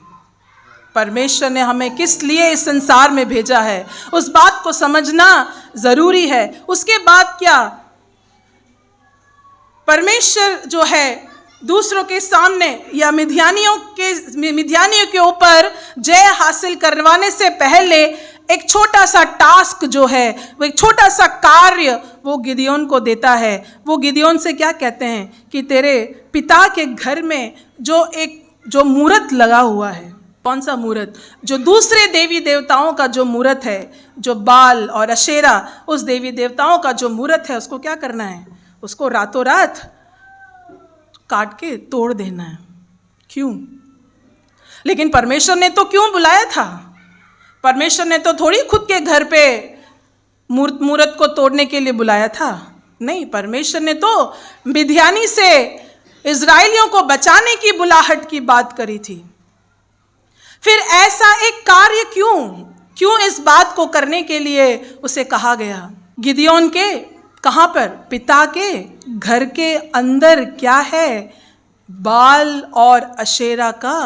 परमेश्वर ने हमें किस लिए इस संसार में भेजा है उस बात को समझना जरूरी है। उसके बाद क्या, परमेश्वर जो है दूसरों के सामने या मिद्यानियों के ऊपर जय हासिल करवाने से पहले एक छोटा सा टास्क जो है, वो एक छोटा सा कार्य वो गिदयोन को देता है। वो गिदयोन से क्या कहते हैं कि तेरे पिता के घर में जो मूरत लगा हुआ है, कौन सा मूरत? जो दूसरे देवी देवताओं का जो मूरत है, जो बाल और अशेरा, उस देवी देवताओं का जो मूरत है, उसको क्या करना है? उसको रातों रात काट के तोड़ देना है। क्यों? लेकिन परमेश्वर ने तो क्यों बुलाया था? परमेश्वर ने तो थोड़ी खुद के घर पे मूरत को तोड़ने के लिए बुलाया था। नहीं, परमेश्वर ने तो मिद्यानी से इजराइलियों को बचाने की बुलाहट की बात करी थी। फिर ऐसा एक कार्य क्यों इस बात को करने के लिए उसे कहा गया? गिदयोन के कहाँ पर? पिता के घर के अंदर क्या है? बाल और अशेरा का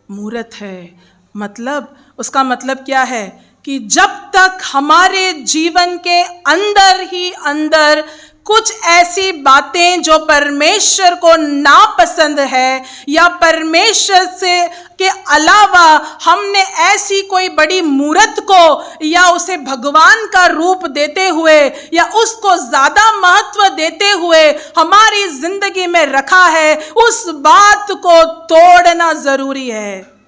मूरत है। मतलब उसका मतलब क्या है कि जब तक हमारे जीवन के अंदर ही अंदर कुछ ऐसी बातें जो परमेश्वर को नापसंद है या परमेश्वर से के अलावा हमने ऐसी कोई बड़ी मूरत को या उसे भगवान का रूप देते हुए या उसको ज्यादा महत्व देते हुए हमारी जिंदगी में रखा है, उस बात को तोड़ना जरूरी है।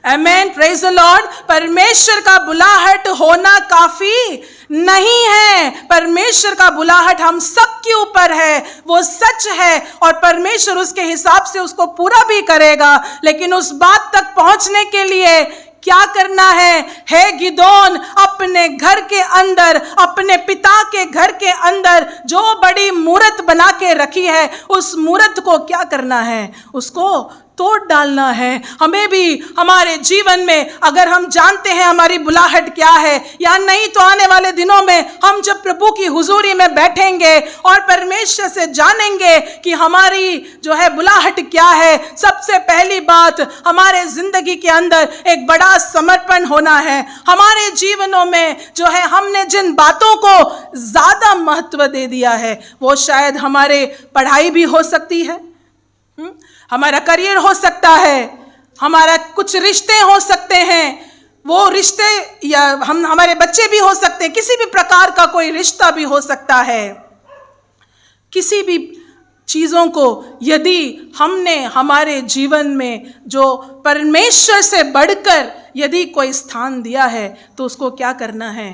Amen, praise the Lord. परमेश्वर का बुलाहट होना काफी नहीं है। परमेश्वर का बुलाहट हम सब के ऊपर है, वो सच है और परमेश्वर उसके हिसाब से उसको पूरा भी करेगा। लेकिन उस बात तक पहुंचने के लिए क्या करना है गिदोन अपने घर के अंदर, अपने पिता के घर के अंदर जो बड़ी मूरत बना के रखी है, उस मूरत को क्या करना है? उसको तोड़ डालना है। हमें भी हमारे जीवन में अगर हम जानते हैं हमारी बुलाहट क्या है या नहीं, तो आने वाले दिनों में हम जब प्रभु की हुजूरी में बैठेंगे और परमेश्वर से जानेंगे कि हमारी जो है बुलाहट क्या है, सबसे पहली बात हमारे जिंदगी के अंदर एक बड़ा समर्पण होना है। हमारे जीवनों में जो है हमने जिन बातों को ज्यादा महत्व दे दिया है, वो शायद हमारे पढ़ाई भी हो सकती है, हमारा करियर हो सकता है, हमारा कुछ रिश्ते हो सकते हैं, वो रिश्ते या हमारे बच्चे भी हो सकते हैं, किसी भी प्रकार का कोई रिश्ता भी हो सकता है। किसी भी चीज़ों को यदि हमने हमारे जीवन में जो परमेश्वर से बढ़कर यदि कोई स्थान दिया है, तो उसको क्या करना है?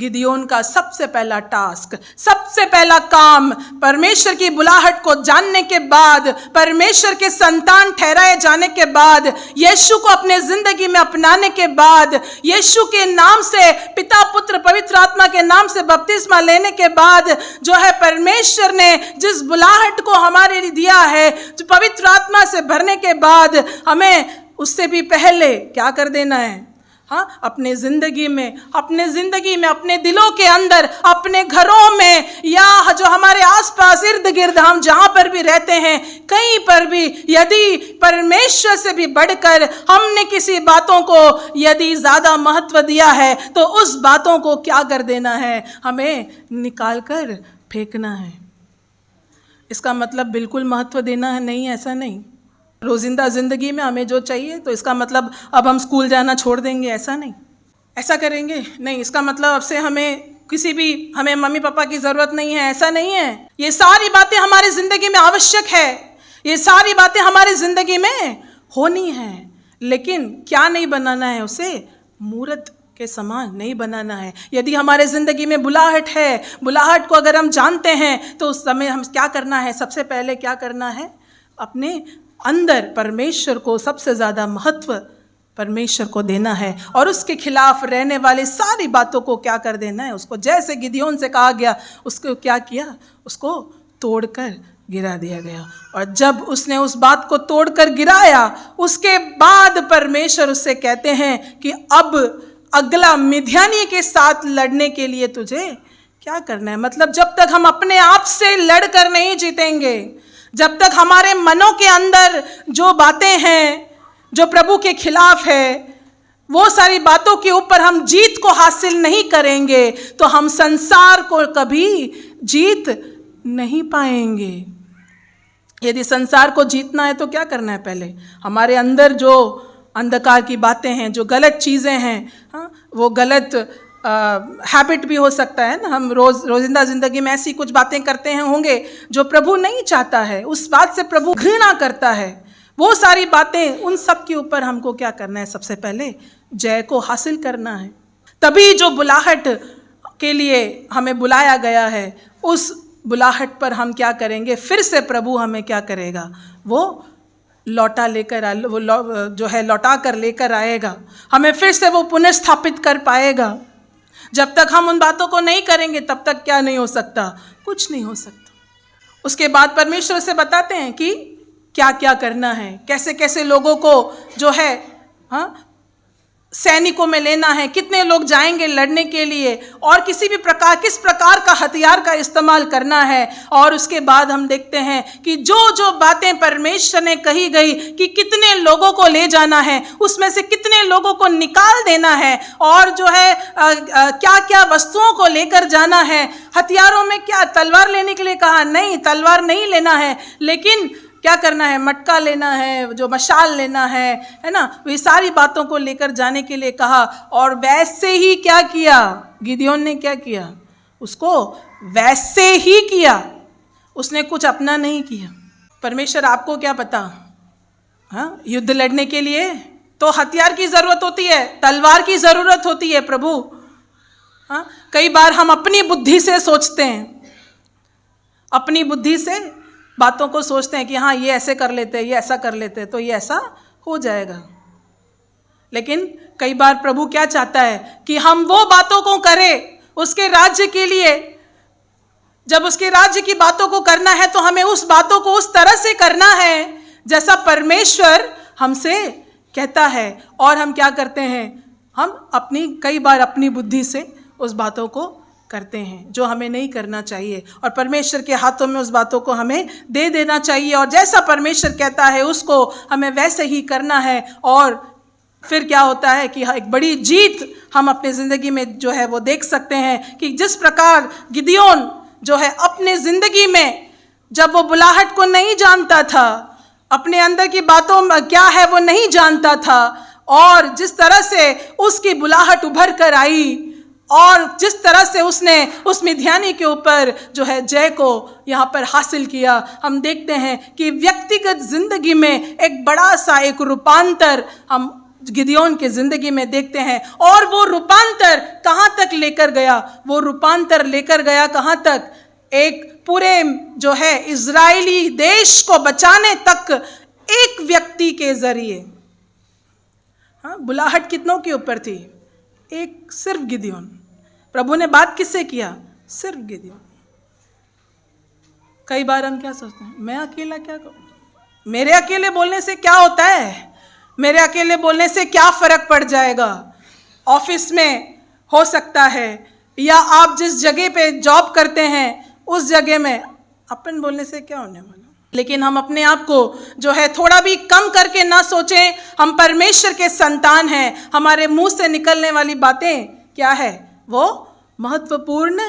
गिदियोन का सबसे पहला टास्क, सबसे पहला काम, परमेश्वर की बुलाहट को जानने के बाद, परमेश्वर के संतान ठहराए जाने के बाद, यीशु को अपने जिंदगी में अपनाने के बाद, यीशु के नाम से, पिता पुत्र पवित्र आत्मा के नाम से बपतिस्मा लेने के बाद, जो है परमेश्वर ने जिस बुलाहट को हमारे लिए दिया है, जो पवित्र आत्मा से भरने के बाद, हमें उससे भी पहले क्या कर देना है? हाँ, अपने जिंदगी में, अपने दिलों के अंदर, अपने घरों में, या जो हमारे आसपास इर्द गिर्द हम जहां पर भी रहते हैं, कहीं पर भी यदि परमेश्वर से भी बढ़कर हमने किसी बातों को यदि ज्यादा महत्व दिया है, तो उस बातों को क्या कर देना है? हमें निकाल कर फेंकना है। इसका मतलब बिल्कुल महत्व देना है नहीं, ऐसा नहीं। रोजिंदा जिंदगी में हमें जो चाहिए, तो इसका मतलब अब हम स्कूल जाना छोड़ देंगे, ऐसा नहीं। ऐसा करेंगे नहीं, इसका मतलब अब से हमें मम्मी पापा की ज़रूरत नहीं है, ऐसा नहीं है। ये सारी बातें हमारी ज़िंदगी में आवश्यक है, ये सारी बातें हमारी ज़िंदगी में होनी है, लेकिन क्या नहीं बनाना है? उसे मूरत के समान नहीं बनाना है। यदि हमारे ज़िंदगी में बुलाहट है, बुलाहट को अगर हम जानते हैं, तो उस समय हम क्या करना है? सबसे पहले क्या करना है? अपने अंदर परमेश्वर को सबसे ज़्यादा महत्व परमेश्वर को देना है, और उसके खिलाफ रहने वाली सारी बातों को क्या कर देना है? उसको, जैसे गिदियोन से कहा गया, उसको क्या किया? उसको तोड़कर गिरा दिया गया। और जब उसने उस बात को तोड़कर गिराया, उसके बाद परमेश्वर उससे कहते हैं कि अब अगला मिद्यानी के साथ लड़ने के लिए तुझे क्या करना है? मतलब जब तक हम अपने आप से लड़कर नहीं जीतेंगे, जब तक हमारे मनों के अंदर जो बातें हैं, जो प्रभु के खिलाफ है, वो सारी बातों के ऊपर हम जीत को हासिल नहीं करेंगे, तो हम संसार को कभी जीत नहीं पाएंगे। यदि संसार को जीतना है तो क्या करना है? पहले हमारे अंदर जो अंधकार की बातें हैं, जो गलत चीज़ें हैं, हाँ, वो गलत हैबिट भी हो सकता है ना, हम रोजिंदा ज़िंदगी में ऐसी कुछ बातें करते हैं होंगे जो प्रभु नहीं चाहता है, उस बात से प्रभु घृणा करता है। वो सारी बातें, उन सब के ऊपर हमको क्या करना है? सबसे पहले जय को हासिल करना है। तभी जो बुलाहट के लिए हमें बुलाया गया है, उस बुलाहट पर हम क्या करेंगे? फिर से प्रभु हमें क्या करेगा? वो लौटा कर लेकर आएगा, हमें फिर से वो पुनर्स्थापित कर पाएगा। जब तक हम उन बातों को नहीं करेंगे, तब तक क्या नहीं हो सकता? कुछ नहीं हो सकता। उसके बाद परमेश्वर से बताते हैं कि क्या क्या करना है, कैसे कैसे लोगों को जो है, हाँ, सैनिकों में लेना है, कितने लोग जाएंगे लड़ने के लिए, और किस प्रकार का हथियार का इस्तेमाल करना है। और उसके बाद हम देखते हैं कि जो बातें परमेश्वर ने कही गई कि कितने लोगों को ले जाना है, उसमें से कितने लोगों को निकाल देना है, और जो है क्या क्या वस्तुओं को लेकर जाना है। हथियारों में क्या? तलवार लेने के लिए कहा? नहीं, तलवार नहीं लेना है, लेकिन क्या करना है? मटका लेना है, जो मशाल लेना है ना, ये सारी बातों को लेकर जाने के लिए कहा। और वैसे ही क्या किया? गिदियोन ने क्या किया? उसको वैसे ही किया, उसने कुछ अपना नहीं किया। परमेश्वर आपको क्या पता, हाँ, युद्ध लड़ने के लिए तो हथियार की ज़रूरत होती है, तलवार की ज़रूरत होती है प्रभु। हाँ, कई बार हम अपनी बुद्धि से सोचते हैं, अपनी बुद्धि से बातों को सोचते हैं कि हाँ, ये ऐसे कर लेते हैं, ये ऐसा कर लेते हैं, तो ये ऐसा हो जाएगा। लेकिन कई बार प्रभु क्या चाहता है कि हम वो बातों को करें उसके राज्य के लिए। जब उसके राज्य की बातों को करना है, तो हमें उस बातों को उस तरह से करना है जैसा परमेश्वर हमसे कहता है। और हम क्या करते हैं? हम कई बार अपनी बुद्धि से उस बातों को करते हैं जो हमें नहीं करना चाहिए, और परमेश्वर के हाथों में उस बातों को हमें दे देना चाहिए, और जैसा परमेश्वर कहता है उसको हमें वैसे ही करना है। और फिर क्या होता है कि एक बड़ी जीत हम अपने ज़िंदगी में जो है वो देख सकते हैं कि जिस प्रकार गिदियोन जो है अपने ज़िंदगी में, जब वो बुलाहट को नहीं जानता था, अपने अंदर की बातों में क्या है वो नहीं जानता था, और जिस तरह से उसकी बुलाहट उभर कर आई, और जिस तरह से उसने उस मिद्यानी के ऊपर जो है जय को यहाँ पर हासिल किया, हम देखते हैं कि व्यक्तिगत जिंदगी में एक बड़ा सा एक रूपांतर हम गिदयोन की जिंदगी में देखते हैं। और वो रूपांतर कहाँ तक लेकर गया? वो रूपांतर लेकर गया कहाँ तक? एक पूरे जो है इजरायली देश को बचाने तक एक व्यक्ति के जरिए। हाँ, बुलाहट कितनों के ऊपर थी? एक, सिर्फ गिदयोन। प्रभु ने बात किससे किया? सिर्फ गिदयोन। कई बार हम क्या सोचते हैं, मैं अकेला क्या करूं? मेरे अकेले बोलने से क्या होता है? मेरे अकेले बोलने से क्या फर्क पड़ जाएगा? ऑफिस में हो सकता है, या आप जिस जगह पे जॉब करते हैं उस जगह में अपन बोलने से क्या होने वाला? लेकिन हम अपने आप को जो है थोड़ा भी कम करके ना सोचें। हम परमेश्वर के संतान हैं। हमारे मुंह से निकलने वाली बातें क्या है? वो महत्वपूर्ण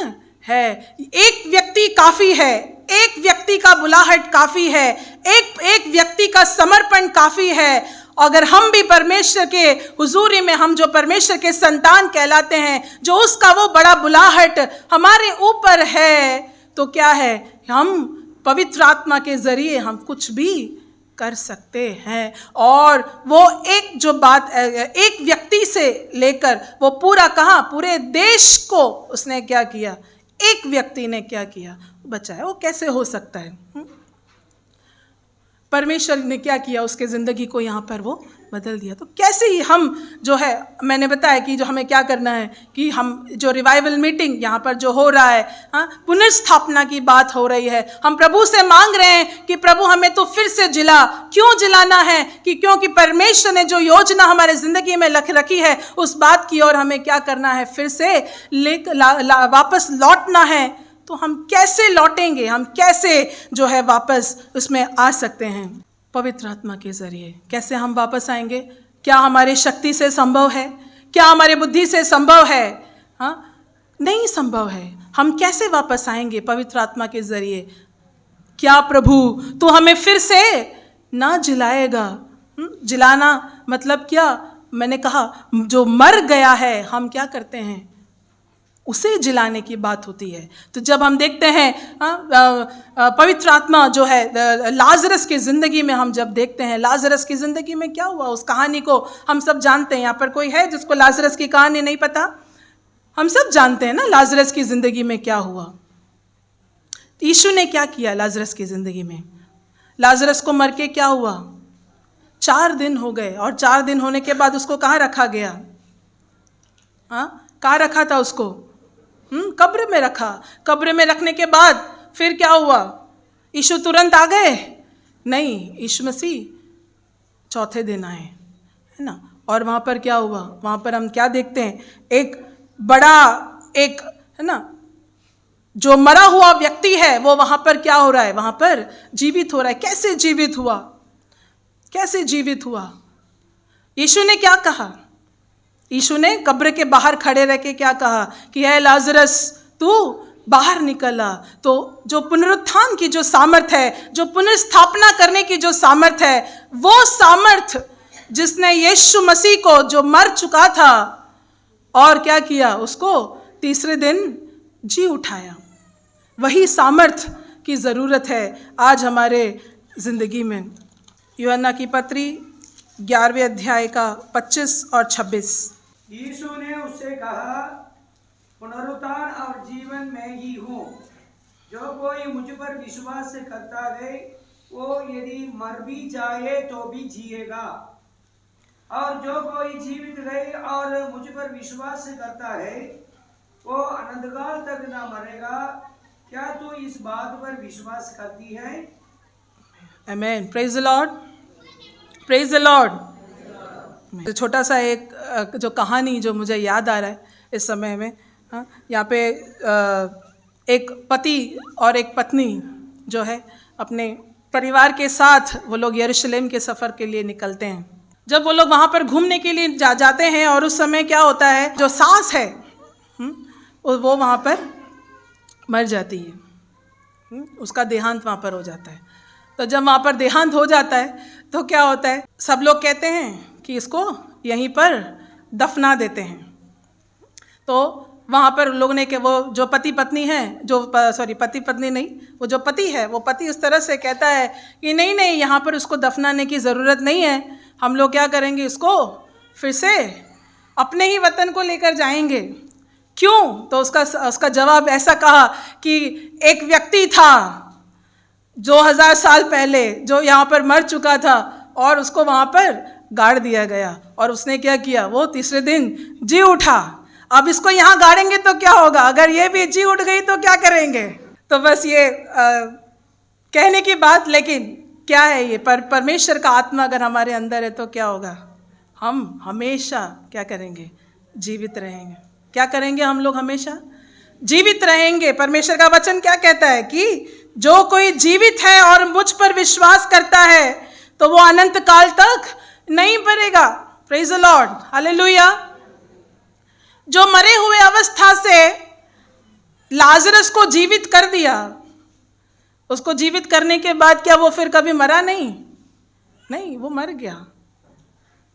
है। एक व्यक्ति काफी है, एक व्यक्ति का बुलाहट काफी है, एक व्यक्ति का समर्पण काफी है। अगर हम भी परमेश्वर के हुजूरी में, हम जो परमेश्वर के संतान कहलाते हैं, जो उसका वो बड़ा बुलाहट हमारे ऊपर है, तो क्या है? हम पवित्र आत्मा के जरिए हम कुछ भी कर सकते हैं। और वो एक जो बात एक व्यक्ति से लेकर वो पूरा कहाँ, पूरे देश को उसने क्या किया? एक व्यक्ति ने क्या किया? बचाया। वो कैसे हो सकता है? परमेश्वर ने क्या किया? उसके ज़िंदगी को यहाँ पर वो बदल दिया। तो कैसे ही हम जो है, मैंने बताया कि जो हमें क्या करना है कि हम जो रिवाइवल मीटिंग यहाँ पर जो हो रहा है, हाँ, पुनर्स्थापना की बात हो रही है। हम प्रभु से मांग रहे हैं कि प्रभु हमें तो फिर से जिला। क्यों जिलाना है? कि क्योंकि परमेश्वर ने जो योजना हमारे ज़िंदगी में रखी है, उस बात की ओर हमें क्या करना है? फिर से वापस लौटना है। तो हम कैसे लौटेंगे? हम कैसे जो है वापस उसमें आ सकते हैं? पवित्र आत्मा के जरिए। कैसे हम वापस आएंगे? क्या हमारी शक्ति से संभव है? क्या हमारी बुद्धि से संभव है? हाँ, नहीं संभव है। हम कैसे वापस आएंगे? पवित्र आत्मा के जरिए। क्या प्रभु तो हमें फिर से ना जिलाएगा? जिलाना मतलब क्या? मैंने कहा जो मर गया है, हम क्या करते हैं? उसे जिलाने की बात होती है। तो जब हम देखते हैं पवित्र आत्मा जो है लाजरस की ज़िंदगी में, हम जब देखते हैं लाजरस की ज़िंदगी में क्या हुआ, उस कहानी को हम सब जानते हैं। यहाँ पर कोई है जिसको लाजरस की कहानी नहीं पता? हम सब जानते हैं ना लाजरस की ज़िंदगी में क्या हुआ। यीशु ने क्या किया लाजरस की ज़िंदगी में? लाजरस को मर के क्या हुआ? 4 दिन हो गए, और 4 दिन होने के बाद उसको कहाँ रखा गया? हाँ, कहाँ रखा था उसको? कब्र में रखा। कब्र में रखने के बाद फिर क्या हुआ? यीशु तुरंत आ गए? नहीं, यीशु मसीह चौथे दिन आए, है ना। और वहाँ पर क्या हुआ? वहाँ पर हम क्या देखते हैं? एक बड़ा, एक है ना, जो मरा हुआ व्यक्ति है वो वहाँ पर क्या हो रहा है? वहाँ पर जीवित हो रहा है। कैसे जीवित हुआ? कैसे जीवित हुआ? यीशु ने क्या कहा? यीशु ने कब्र के बाहर खड़े रह के क्या कहा? कि है लाजरस तू बाहर निकला। तो जो पुनरुत्थान की जो सामर्थ है, जो पुनर्स्थापना करने की जो सामर्थ है, वो सामर्थ जिसने यीशु मसीह को जो मर चुका था और क्या किया? उसको तीसरे दिन जी उठाया। वही सामर्थ की ज़रूरत है आज हमारे ज़िंदगी में। यूहन्ना की पत्री 11वें अध्याय का 25 और 26। यीशु ने उससे कहा, पुनरुत्थान और जीवन मैं ही हूँ। जो कोई मुझ पर विश्वास करता है वो यदि मर भी जाए तो भी जिएगा, और जो कोई जीवित रहे और मुझ पर विश्वास करता है वो अनंतकाल तक न मरेगा। क्या तू इस बात पर विश्वास करती है? आमीन। Praise the Lord, praise the Lord. छोटा सा एक जो कहानी जो मुझे याद आ रहा है इस समय में, हाँ, यहाँ पे एक पति और एक पत्नी जो है अपने परिवार के साथ वो लोग यरूशलेम के सफ़र के लिए निकलते हैं। जब वो लोग वहाँ पर घूमने के लिए जाते हैं, और उस समय क्या होता है, जो सास है वो वहाँ पर मर जाती है। उसका देहांत वहाँ पर हो जाता है। तो जब वहाँ पर देहांत हो जाता है तो क्या होता है? सब लोग कहते हैं कि इसको यहीं पर दफना देते हैं। तो वहाँ पर लोग ने कि वो जो पति पत्नी है, जो पति पत्नी नहीं, वो जो पति है, वो पति उस तरह से कहता है कि नहीं नहीं, यहाँ पर उसको दफनाने की ज़रूरत नहीं है। हम लोग क्या करेंगे? इसको फिर से अपने ही वतन को लेकर जाएंगे। क्यों? तो उसका जवाब ऐसा कहा कि एक व्यक्ति था 2000 साल पहले जो यहाँ पर मर चुका था और उसको वहाँ पर गाड़ दिया गया, और उसने क्या किया? वो तीसरे दिन जी उठा। अब इसको यहाँ गाड़ेंगे तो क्या होगा? अगर ये भी जी उठ गई तो क्या करेंगे? तो बस ये कहने की बात, लेकिन क्या है ये? परमेश्वर का आत्मा अगर हमारे अंदर है तो क्या होगा? हम हमेशा क्या करेंगे? जीवित रहेंगे। क्या करेंगे हम लोग? हमेशा जीवित रहेंगे। परमेश्वर का वचन क्या कहता है कि जो कोई जीवित है और मुझ पर विश्वास करता है तो वो अनंत काल तक नहीं मरेगा। Praise the lord, hallelujah. जो मरे हुए अवस्था से लाजरस को जीवित कर दिया, उसको जीवित करने के बाद क्या वो फिर कभी मरा नहीं? नहीं, वो मर गया।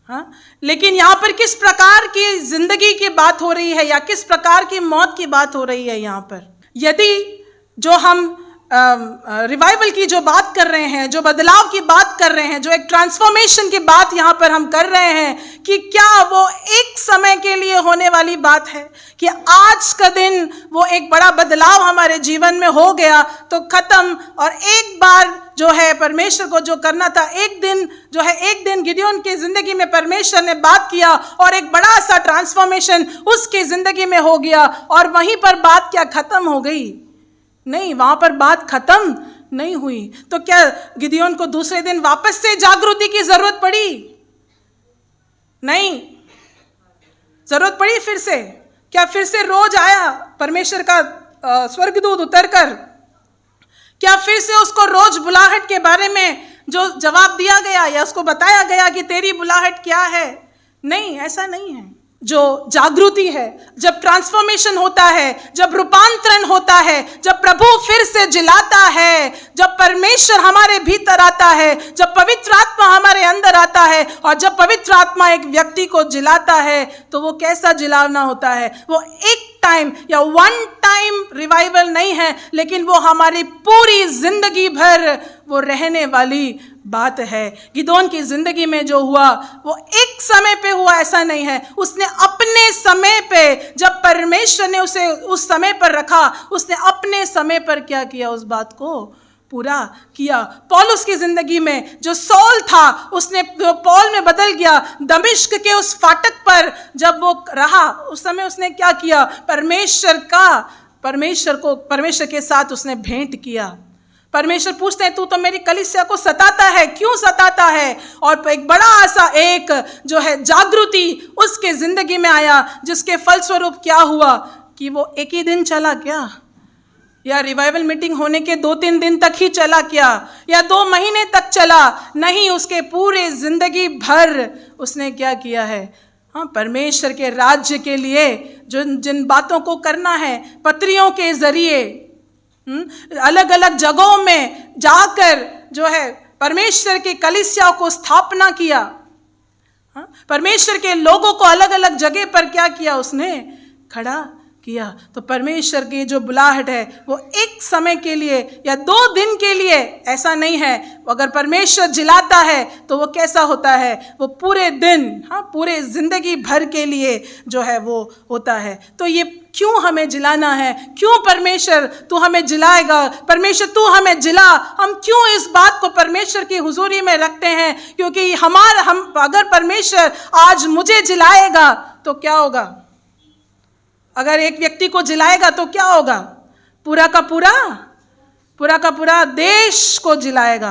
हाँ, लेकिन यहाँ पर किस प्रकार की जिंदगी की बात हो रही है या किस प्रकार की मौत की बात हो रही है यहाँ पर? यदि जो हम रिवाइवल की जो बात कर रहे हैं, जो बदलाव की बात कर रहे हैं, जो एक ट्रांसफॉर्मेशन की बात यहाँ पर हम कर रहे हैं, कि क्या वो एक समय के लिए होने वाली बात है कि आज का दिन वो एक बड़ा बदलाव हमारे जीवन में हो गया तो खत्म, और एक बार जो है परमेश्वर को जो करना था, एक दिन गिदियोन की जिंदगी में परमेश्वर ने बात किया और एक बड़ा सा ट्रांसफॉर्मेशन उसकी जिंदगी में हो गया, और वहीं पर बात क्या खत्म हो गई? नहीं, वहां पर बात खत्म नहीं हुई। तो क्या गिदियोन को दूसरे दिन वापस से जागृति की जरूरत पड़ी? नहीं। जरूरत पड़ी फिर से? क्या फिर से रोज आया परमेश्वर का स्वर्गदूत उतरकर? क्या फिर से उसको रोज बुलाहट के बारे में जो जवाब दिया गया या उसको बताया गया कि तेरी बुलाहट क्या है? नहीं, ऐसा नहीं है। जो जागृति है, जब ट्रांसफॉर्मेशन होता है, जब रूपांतरण होता है, जब प्रभु फिर से जिलाता है, जब परमेश्वर हमारे भीतर आता है, जब पवित्र आत्मा हमारे अंदर आता है, और जब पवित्र आत्मा एक व्यक्ति को जिलाता है तो वो कैसा जिलाना होता है? वो एक टाइम या वन टाइम रिवाइवल नहीं है, लेकिन वो हमारी पूरी जिंदगी भर वो रहने वाली बात है। गिदोन की जिंदगी में जो हुआ वो एक समय पे हुआ, ऐसा नहीं है। उसने अपने समय पे, जब परमेश्वर ने उसे उस समय पर रखा, उसने अपने समय पर क्या किया? उस बात को पूरा किया। पौलुस की जिंदगी में जो सौल था, उसने जो पौल में बदल गया, दमिश्क के उस फाटक पर जब वो रहा, उस समय उसने क्या किया? परमेश्वर के साथ उसने भेंट किया। परमेश्वर पूछते हैं, तू तो मेरी कलीसिया को सताता है, क्यों सताता है? और एक बड़ा सा एक जो है जागृति उसके जिंदगी में आया, जिसके फलस्वरूप क्या हुआ कि वो एक ही दिन चला क्या, या रिवाइवल मीटिंग होने के 2-3 दिन तक ही चला क्या, या 2 महीने तक चला? नहीं, उसके पूरे जिंदगी भर उसने क्या किया है? हाँ, परमेश्वर के राज्य के लिए जिन बातों को करना है, पत्रियों के जरिए अलग अलग जगहों में जाकर जो है परमेश्वर की कलीसिया को स्थापना किया। परमेश्वर के लोगों को अलग अलग जगह पर क्या किया? उसने खड़ा किया। तो परमेश्वर की जो बुलाहट है वो एक समय के लिए या 2 दिन के लिए ऐसा नहीं है। अगर परमेश्वर जिलाता है तो वो कैसा होता है? वो पूरे दिन, हाँ, पूरे जिंदगी भर के लिए जो है वो होता है। तो ये क्यों हमें जिलाना है? क्यों परमेश्वर तू हमें जिलाएगा? परमेश्वर तू हमें जिला। हम क्यों इस बात को परमेश्वर की हुजूरी में रखते हैं? क्योंकि हम अगर परमेश्वर आज मुझे जिलाएगा तो क्या होगा? अगर एक व्यक्ति को जिलाएगा तो क्या होगा? पूरा का पूरा देश को जिलाएगा।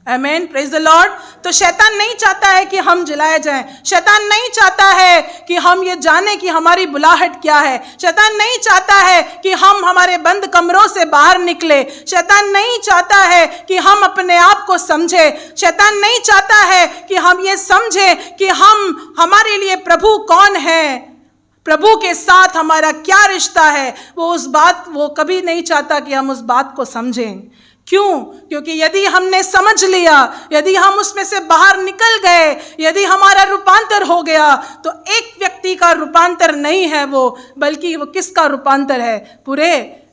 आमेन, प्रेज द लॉर्ड। तो शैतान नहीं चाहता है कि हम जिलाए जाएं। शैतान नहीं चाहता है कि हम ये जाने कि हमारी बुलाहट क्या है। शैतान नहीं चाहता है कि हम हमारे बंद कमरों से बाहर निकले। शैतान नहीं चाहता है कि हम अपने आप को समझे। शैतान नहीं चाहता है कि हम ये समझे कि हमारे लिए प्रभु कौन है, प्रभु के साथ हमारा क्या रिश्ता है। वो कभी नहीं चाहता कि हम उस बात को समझें। क्यों? क्योंकि यदि हमने समझ लिया, यदि हम उसमें से बाहर निकल गए, यदि हमारा रूपांतर हो गया, तो एक व्यक्ति का रूपांतर नहीं है वो, बल्कि वो किसका रूपांतर है? पूरे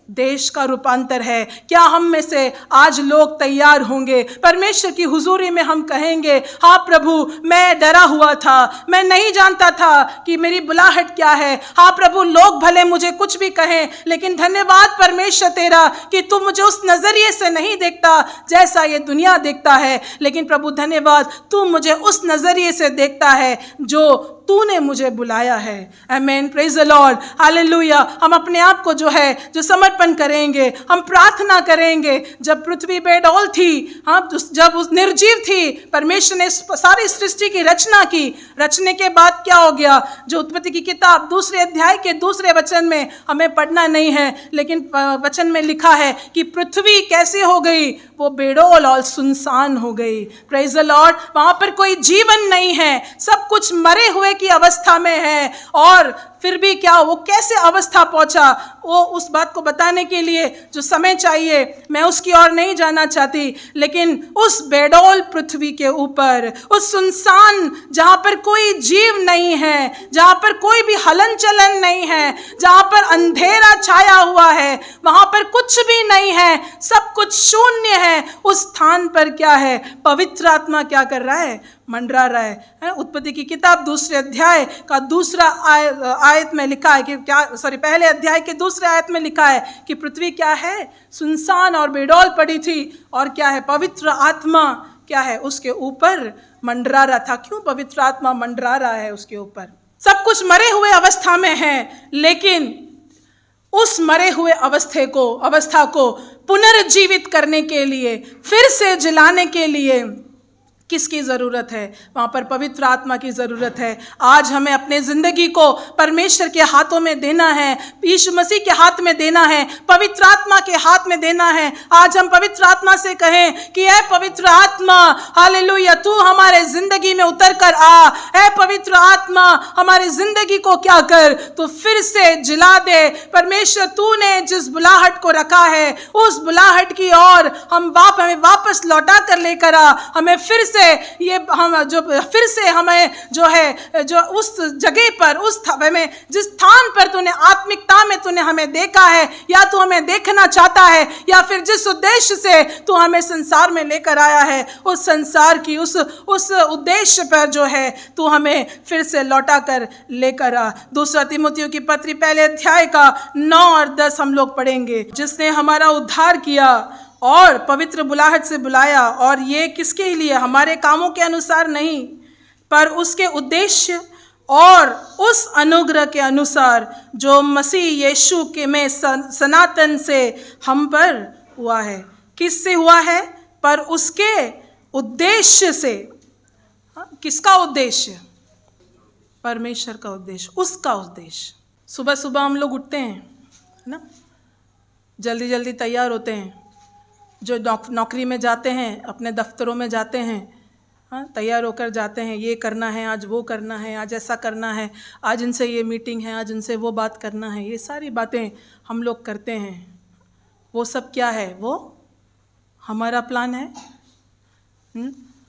देश का रूपांतर है। क्या हम में से आज लोग तैयार होंगे परमेश्वर की हुजूरी में? हम कहेंगे, हाँ प्रभु, मैं डरा हुआ था, मैं नहीं जानता था कि मेरी बुलाहट क्या है। हाँ प्रभु, लोग भले मुझे कुछ भी कहें, लेकिन धन्यवाद परमेश्वर तेरा कि तू मुझे उस नजरिए से नहीं देखता जैसा ये दुनिया देखता है, लेकिन प्रभु धन्यवाद, तू मुझे उस नजरिए से देखता है जो तूने मुझे बुलाया है। Amen, praise the lord, hallelujah. हम अपने आप को जो समर्पण करेंगे, हम प्रार्थना करेंगे। जब पृथ्वी बेडौल थी, हाँ, जब उस निर्जीव थी, परमेश्वर ने सारी सृष्टि की रचना की। रचने के बाद क्या हो गया? जो उत्पत्ति की किताब 2 अध्याय के 2 वचन में हमें पढ़ना नहीं है, लेकिन वचन में लिखा है कि पृथ्वी कैसे हो गई? वो बेडौल और सुनसान हो गई। Praise the Lord. वहां पर कोई जीवन नहीं है, सब कुछ मरे हुए की अवस्था में है। और फिर भी क्या, वो कैसे अवस्था पहुंचा, वो उस बात को बताने के लिए जो समय चाहिए, मैं उसकी ओर नहीं जाना चाहती। लेकिन उस बेडौल पृथ्वी के ऊपर, उस सुनसान जहां पर कोई जीव नहीं है, जहां पर कोई भी हलन चलन नहीं है, जहां पर अंधेरा छाया हुआ है, वहां पर कुछ भी नहीं है, सब कुछ शून्य है, उस स्थान पर क्या है? पवित्र आत्मा क्या कर रहा है? मंडरा रहा है। उत्पत्ति की किताब 2 अध्याय का 2 आयत में लिखा है कि क्या, पहले अध्याय के 2 आयत में लिखा है कि पृथ्वी क्या है? सुनसान और बेडौल पड़ी थी, और क्या है? पवित्र आत्मा क्या है? उसके ऊपर मंडरा रहा था। क्यों पवित्र आत्मा मंडरा रहा है उसके ऊपर? सब कुछ मरे हुए अवस्था में है, लेकिन उस मरे हुए अवस्था को पुनर्जीवित करने के लिए, फिर से जिलाने के लिए किसकी ज़रूरत है? वहाँ पर पवित्र आत्मा की ज़रूरत है। आज हमें अपने ज़िंदगी को परमेश्वर के हाथों में देना है, यीशु मसीह के हाथ में देना है, पवित्र आत्मा के हाथ में देना है। आज हम पवित्र आत्मा से कहें कि ऐ पवित्र आत्मा, हालेलुया, तू हमारे ज़िंदगी में उतर कर आ। ऐ पवित्र आत्मा, हमारी ज़िंदगी को क्या कर, तो फिर से जिला दे। परमेश्वर, तूने जिस बुलाहट को रखा है, उस बुलाहट की ओर हमें वापस लौटा कर लेकर आ। हमें फिर से हमें जो उस जगह पर, जिस स्थान पर तूने आत्मिकता में तूने हमें देखा है, या तू हमें देखना चाहता है, या फिर जिस उद्देश्य से तू हमें संसार में लेकर आया है, उस संसार की उस उद्देश्य पर तू हमें फिर से लौटा कर लेकर आ। 2 तीमुथियों की पत्री 1 अध्याय का 9 और 10 हम लोग पढ़ेंगे। जिसने हमारा उद्धार किया और पवित्र बुलाहट से बुलाया, और ये किसके लिए? हमारे कामों के अनुसार नहीं, पर उसके उद्देश्य और उस अनुग्रह के अनुसार जो मसीह यीशु के में सनातन से हम पर हुआ है। किससे हुआ है? पर उसके उद्देश्य से। किसका उद्देश्य? परमेश्वर का उद्देश्य, उसका उद्देश्य। सुबह सुबह हम लोग उठते हैं, है ना, जल्दी जल्दी तैयार होते हैं, जो नौकरी में जाते हैं, अपने दफ्तरों में जाते हैं, हाँ, तैयार होकर जाते हैं, ये करना है, आज वो करना है, आज ऐसा करना है, आज इनसे ये मीटिंग है, आज इनसे वो बात करना है। ये सारी बातें हम लोग करते हैं। वो सब क्या है? वो हमारा प्लान है।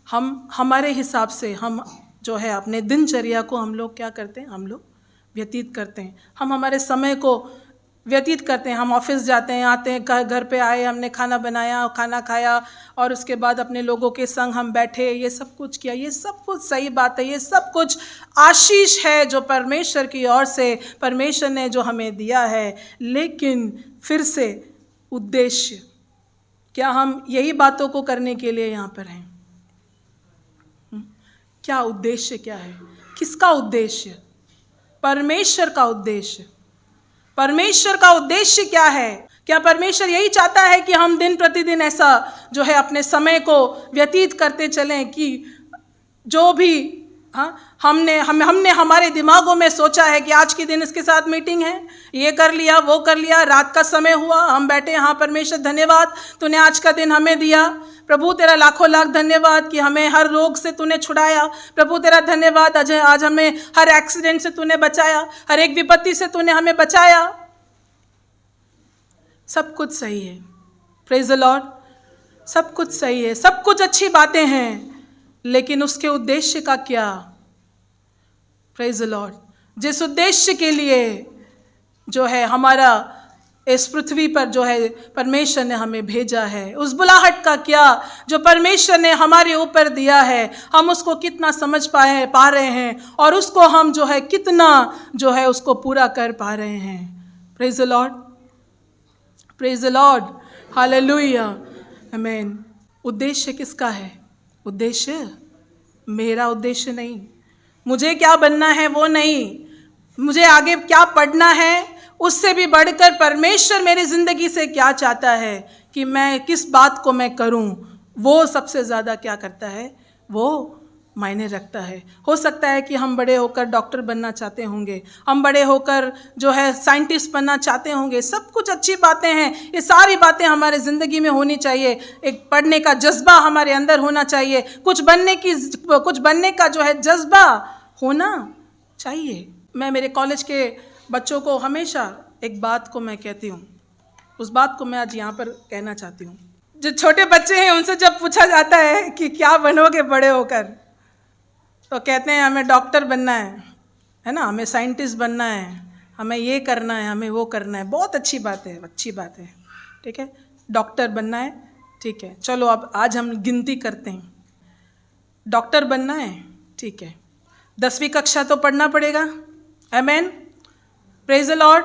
हम हमारे हिसाब से हम अपने दिनचर्या को हम लोग क्या करते हैं? हम लोग व्यतीत करते हैं। हम हमारे समय को व्यतीत करते हैं। हम ऑफिस जाते हैं, आते हैं, घर पे आए, हमने खाना बनाया, खाना खाया, और उसके बाद अपने लोगों के संग हम बैठे, ये सब कुछ किया। ये सब कुछ सही बात है, ये सब कुछ आशीष है जो परमेश्वर की ओर से परमेश्वर ने जो हमें दिया है। लेकिन फिर से उद्देश्य क्या? हम यही बातों को करने के लिए यहाँ पर हैं? क्या उद्देश्य क्या है? किसका उद्देश्य? परमेश्वर का उद्देश्य। परमेश्वर का उद्देश्य क्या है? क्या परमेश्वर यही चाहता है कि हम दिन प्रतिदिन ऐसा अपने समय को व्यतीत करते चलें कि जो भी हमने हमारे दिमागों में सोचा है कि आज के दिन इसके साथ मीटिंग है, ये कर लिया, वो कर लिया, रात का समय हुआ, हम बैठे, हाँ परमेश्वर धन्यवाद, तूने आज का दिन हमें दिया। प्रभु तेरा लाखों लाख धन्यवाद कि हमें हर रोग से तूने छुड़ाया। प्रभु तेरा धन्यवाद आज हमें हर एक्सीडेंट से तूने बचाया, हर एक विपत्ति से तूने हमें बचाया। सब कुछ सही है, प्रेज द लॉर्ड, सब कुछ सही है, सब कुछ अच्छी बातें हैं, लेकिन उसके उद्देश्य का क्या? Praise the Lord. जिस उद्देश्य के लिए हमारा इस पृथ्वी पर जो है परमेश्वर ने हमें भेजा है, उस बुलाहट का क्या जो परमेश्वर ने हमारे ऊपर दिया है, हम उसको कितना समझ पा रहे हैं और उसको हम जो है कितना जो है उसको पूरा कर पा रहे हैं। Praise the Lord, praise the lord, hallelujah, आमीन। उद्देश्य किसका है? उद्देश्य मेरा उद्देश्य नहीं, मुझे क्या बनना है वो नहीं, मुझे आगे क्या पढ़ना है उससे भी बढ़कर परमेश्वर मेरी ज़िंदगी से क्या चाहता है कि मैं किस बात को मैं करूं, वो सबसे ज़्यादा क्या करता है, वो मायने रखता है। हो सकता है कि हम बड़े होकर डॉक्टर बनना चाहते होंगे, हम बड़े होकर जो है साइंटिस्ट बनना चाहते होंगे, सब कुछ अच्छी बातें हैं, ये सारी बातें हमारे ज़िंदगी में होनी चाहिए। एक पढ़ने का जज्बा हमारे अंदर होना चाहिए, कुछ बनने का जो है जज्बा होना चाहिए। मैं मेरे कॉलेज के बच्चों को हमेशा एक बात को मैं कहती हूँ, उस बात को मैं आज यहाँ पर कहना चाहती हूँ। जो छोटे बच्चे हैं उनसे जब पूछा जाता है कि क्या बनोगे बड़े होकर, तो कहते हैं हमें डॉक्टर बनना है ना, हमें साइंटिस्ट बनना है, हमें ये करना है, हमें वो करना है। बहुत अच्छी बात है, अच्छी बात है, ठीक है, डॉक्टर बनना है, ठीक है। चलो अब आज हम गिनती करते हैं। डॉक्टर बनना है, ठीक है, 10वीं कक्षा तो पढ़ना पड़ेगा, आमीन, प्रेज द लॉर्ड।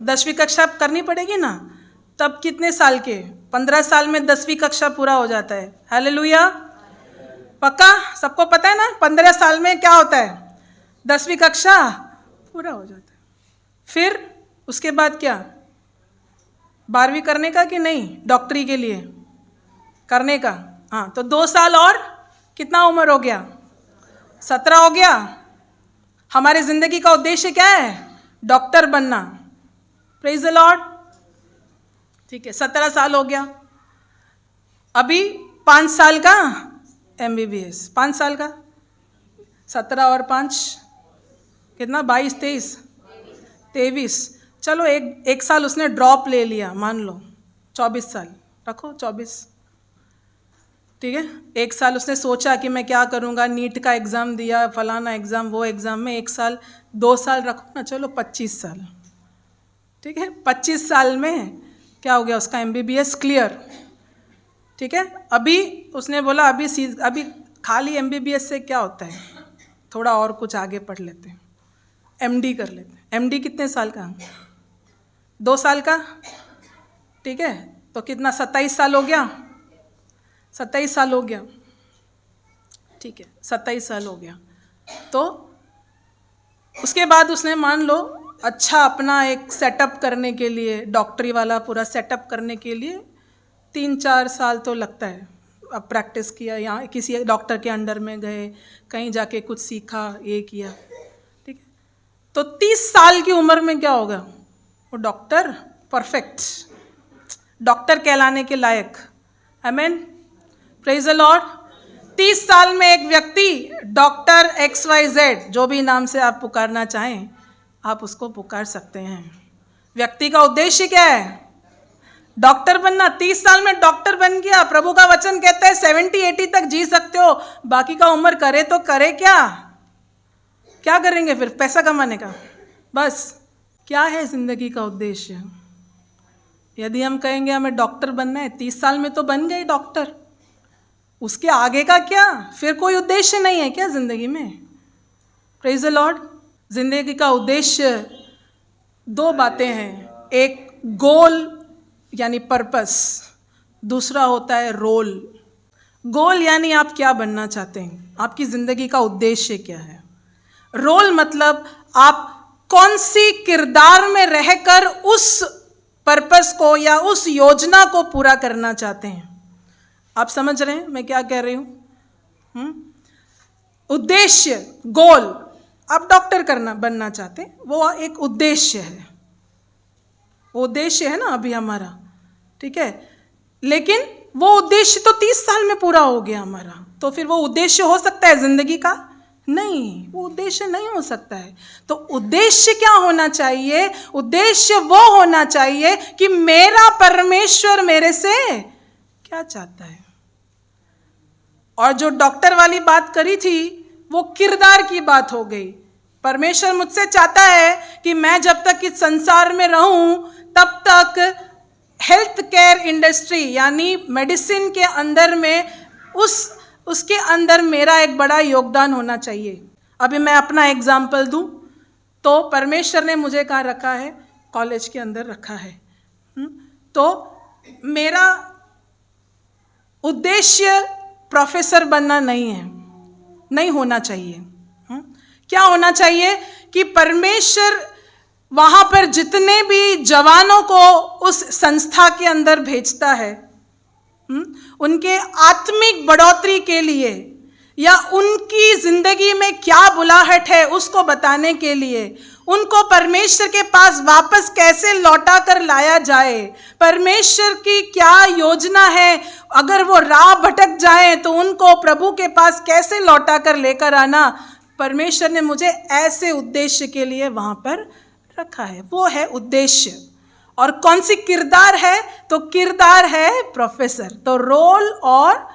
10वीं कक्षा करनी पड़ेगी ना, तब कितने साल के? 15 साल में 10वीं कक्षा पूरा हो जाता है, हालेलुया, पक्का सबको पता है ना, 15 साल में क्या होता है, 10वीं कक्षा पूरा हो जाता है। फिर उसके बाद क्या, 12वीं करने का कि नहीं, डॉक्टरी के लिए करने का? हाँ, तो 2 साल और कितना उम्र हो गया, 17 हो गया। हमारे ज़िंदगी का उद्देश्य क्या है, डॉक्टर बनना, प्रेज द लॉर्ड, ठीक है, 17 साल हो गया। अभी 5 साल का MBBS, 5 साल का, 17 और 5 कितना, 22, 23, चलो एक साल उसने ड्रॉप ले लिया, मान लो 24 साल रखो, 24, ठीक है। एक साल उसने सोचा कि मैं क्या करूँगा, नीट का एग्ज़ाम दिया, फलाना एग्ज़ाम, वो एग्ज़ाम में 1 साल, 2 साल रखो ना, चलो 25 साल, ठीक है। 25 साल में क्या हो गया, उसका MBBS क्लियर, ठीक है। अभी उसने बोला अभी खाली MBBS से क्या होता है, थोड़ा और कुछ आगे पढ़ लेते हैं, MD कर लेते हैं। MD कितने साल का, 2 साल का, ठीक है, तो कितना, 27 साल हो गया, 27 साल हो गया, ठीक है, 27 साल हो गया। तो उसके बाद उसने मान लो अच्छा अपना एक सेटअप करने के लिए, डॉक्टरी वाला पूरा सेटअप करने के लिए 3-4 साल तो लगता है। अब प्रैक्टिस किया, यहाँ किसी डॉक्टर के अंडर में गए, कहीं जाके कुछ सीखा, ये किया, ठीक है। तो 30 साल की उम्र में क्या होगा, वो डॉक्टर परफेक्ट, डॉक्टर कहलाने के लायक, आमीन, प्रेज द लॉर्ड। 30 साल में एक व्यक्ति डॉक्टर XYZ, जो भी नाम से आप पुकारना चाहें आप उसको पुकार सकते हैं। व्यक्ति का उद्देश्य क्या है, डॉक्टर बनना। 30 साल में डॉक्टर बन गया, प्रभु का वचन कहता है 70-80 तक जी सकते हो, बाकी का उम्र करे तो करे क्या करेंगे फिर, पैसा कमाने का, बस। क्या है जिंदगी का उद्देश्य? यदि हम कहेंगे हमें डॉक्टर बनना है, 30 साल में तो बन गए डॉक्टर, उसके आगे का क्या, फिर कोई उद्देश्य नहीं है क्या जिंदगी में? Praise the Lord. जिंदगी का उद्देश्य 2 बातें हैं, एक गोल यानी पर्पस, दूसरा होता है रोल। गोल यानी आप क्या बनना चाहते हैं, आपकी जिंदगी का उद्देश्य क्या है। रोल मतलब आप कौन सी किरदार में रहकर उस पर्पस को या उस योजना को पूरा करना चाहते हैं। आप समझ रहे हैं मैं क्या कह रही हूं? उद्देश्य, गोल, आप डॉक्टर बनना चाहते हैं, वो एक उद्देश्य है, वो उद्देश्य है ना अभी हमारा, ठीक है। लेकिन वो उद्देश्य तो 30 साल में पूरा हो गया हमारा, तो फिर वो उद्देश्य हो सकता है जिंदगी का? नहीं, वो उद्देश्य नहीं हो सकता है। तो उद्देश्य क्या होना चाहिए? उद्देश्य वो होना चाहिए कि मेरा परमेश्वर मेरे से क्या चाहता है। और जो डॉक्टर वाली बात करी थी वो किरदार की बात हो गई परमेश्वर मुझसे चाहता है कि मैं जब तक इस संसार में रहूं तब तक हेल्थ केयर इंडस्ट्री यानी मेडिसिन के अंदर में उसके अंदर मेरा एक बड़ा योगदान होना चाहिए। अभी मैं अपना एग्जाम्पल दूं तो परमेश्वर ने मुझे कहाँ रखा है, कॉलेज के अंदर रखा है। तो मेरा उद्देश्य प्रोफेसर बनना नहीं होना चाहिए। क्या होना चाहिए कि परमेश्वर वहाँ पर जितने भी जवानों को उस संस्था के अंदर भेजता है, उनके आत्मिक बढ़ोतरी के लिए या उनकी जिंदगी में क्या बुलाहट है उसको बताने के लिए, उनको परमेश्वर के पास वापस कैसे लौटा कर लाया जाए, परमेश्वर की क्या योजना है, अगर वो राह भटक जाए तो उनको प्रभु के पास कैसे लौटा कर लेकर आना, परमेश्वर ने मुझे ऐसे उद्देश्य के लिए वहाँ पर रखा है। वो है उद्देश्य। और कौन सी किरदार है, तो किरदार है प्रोफेसर। तो रोल और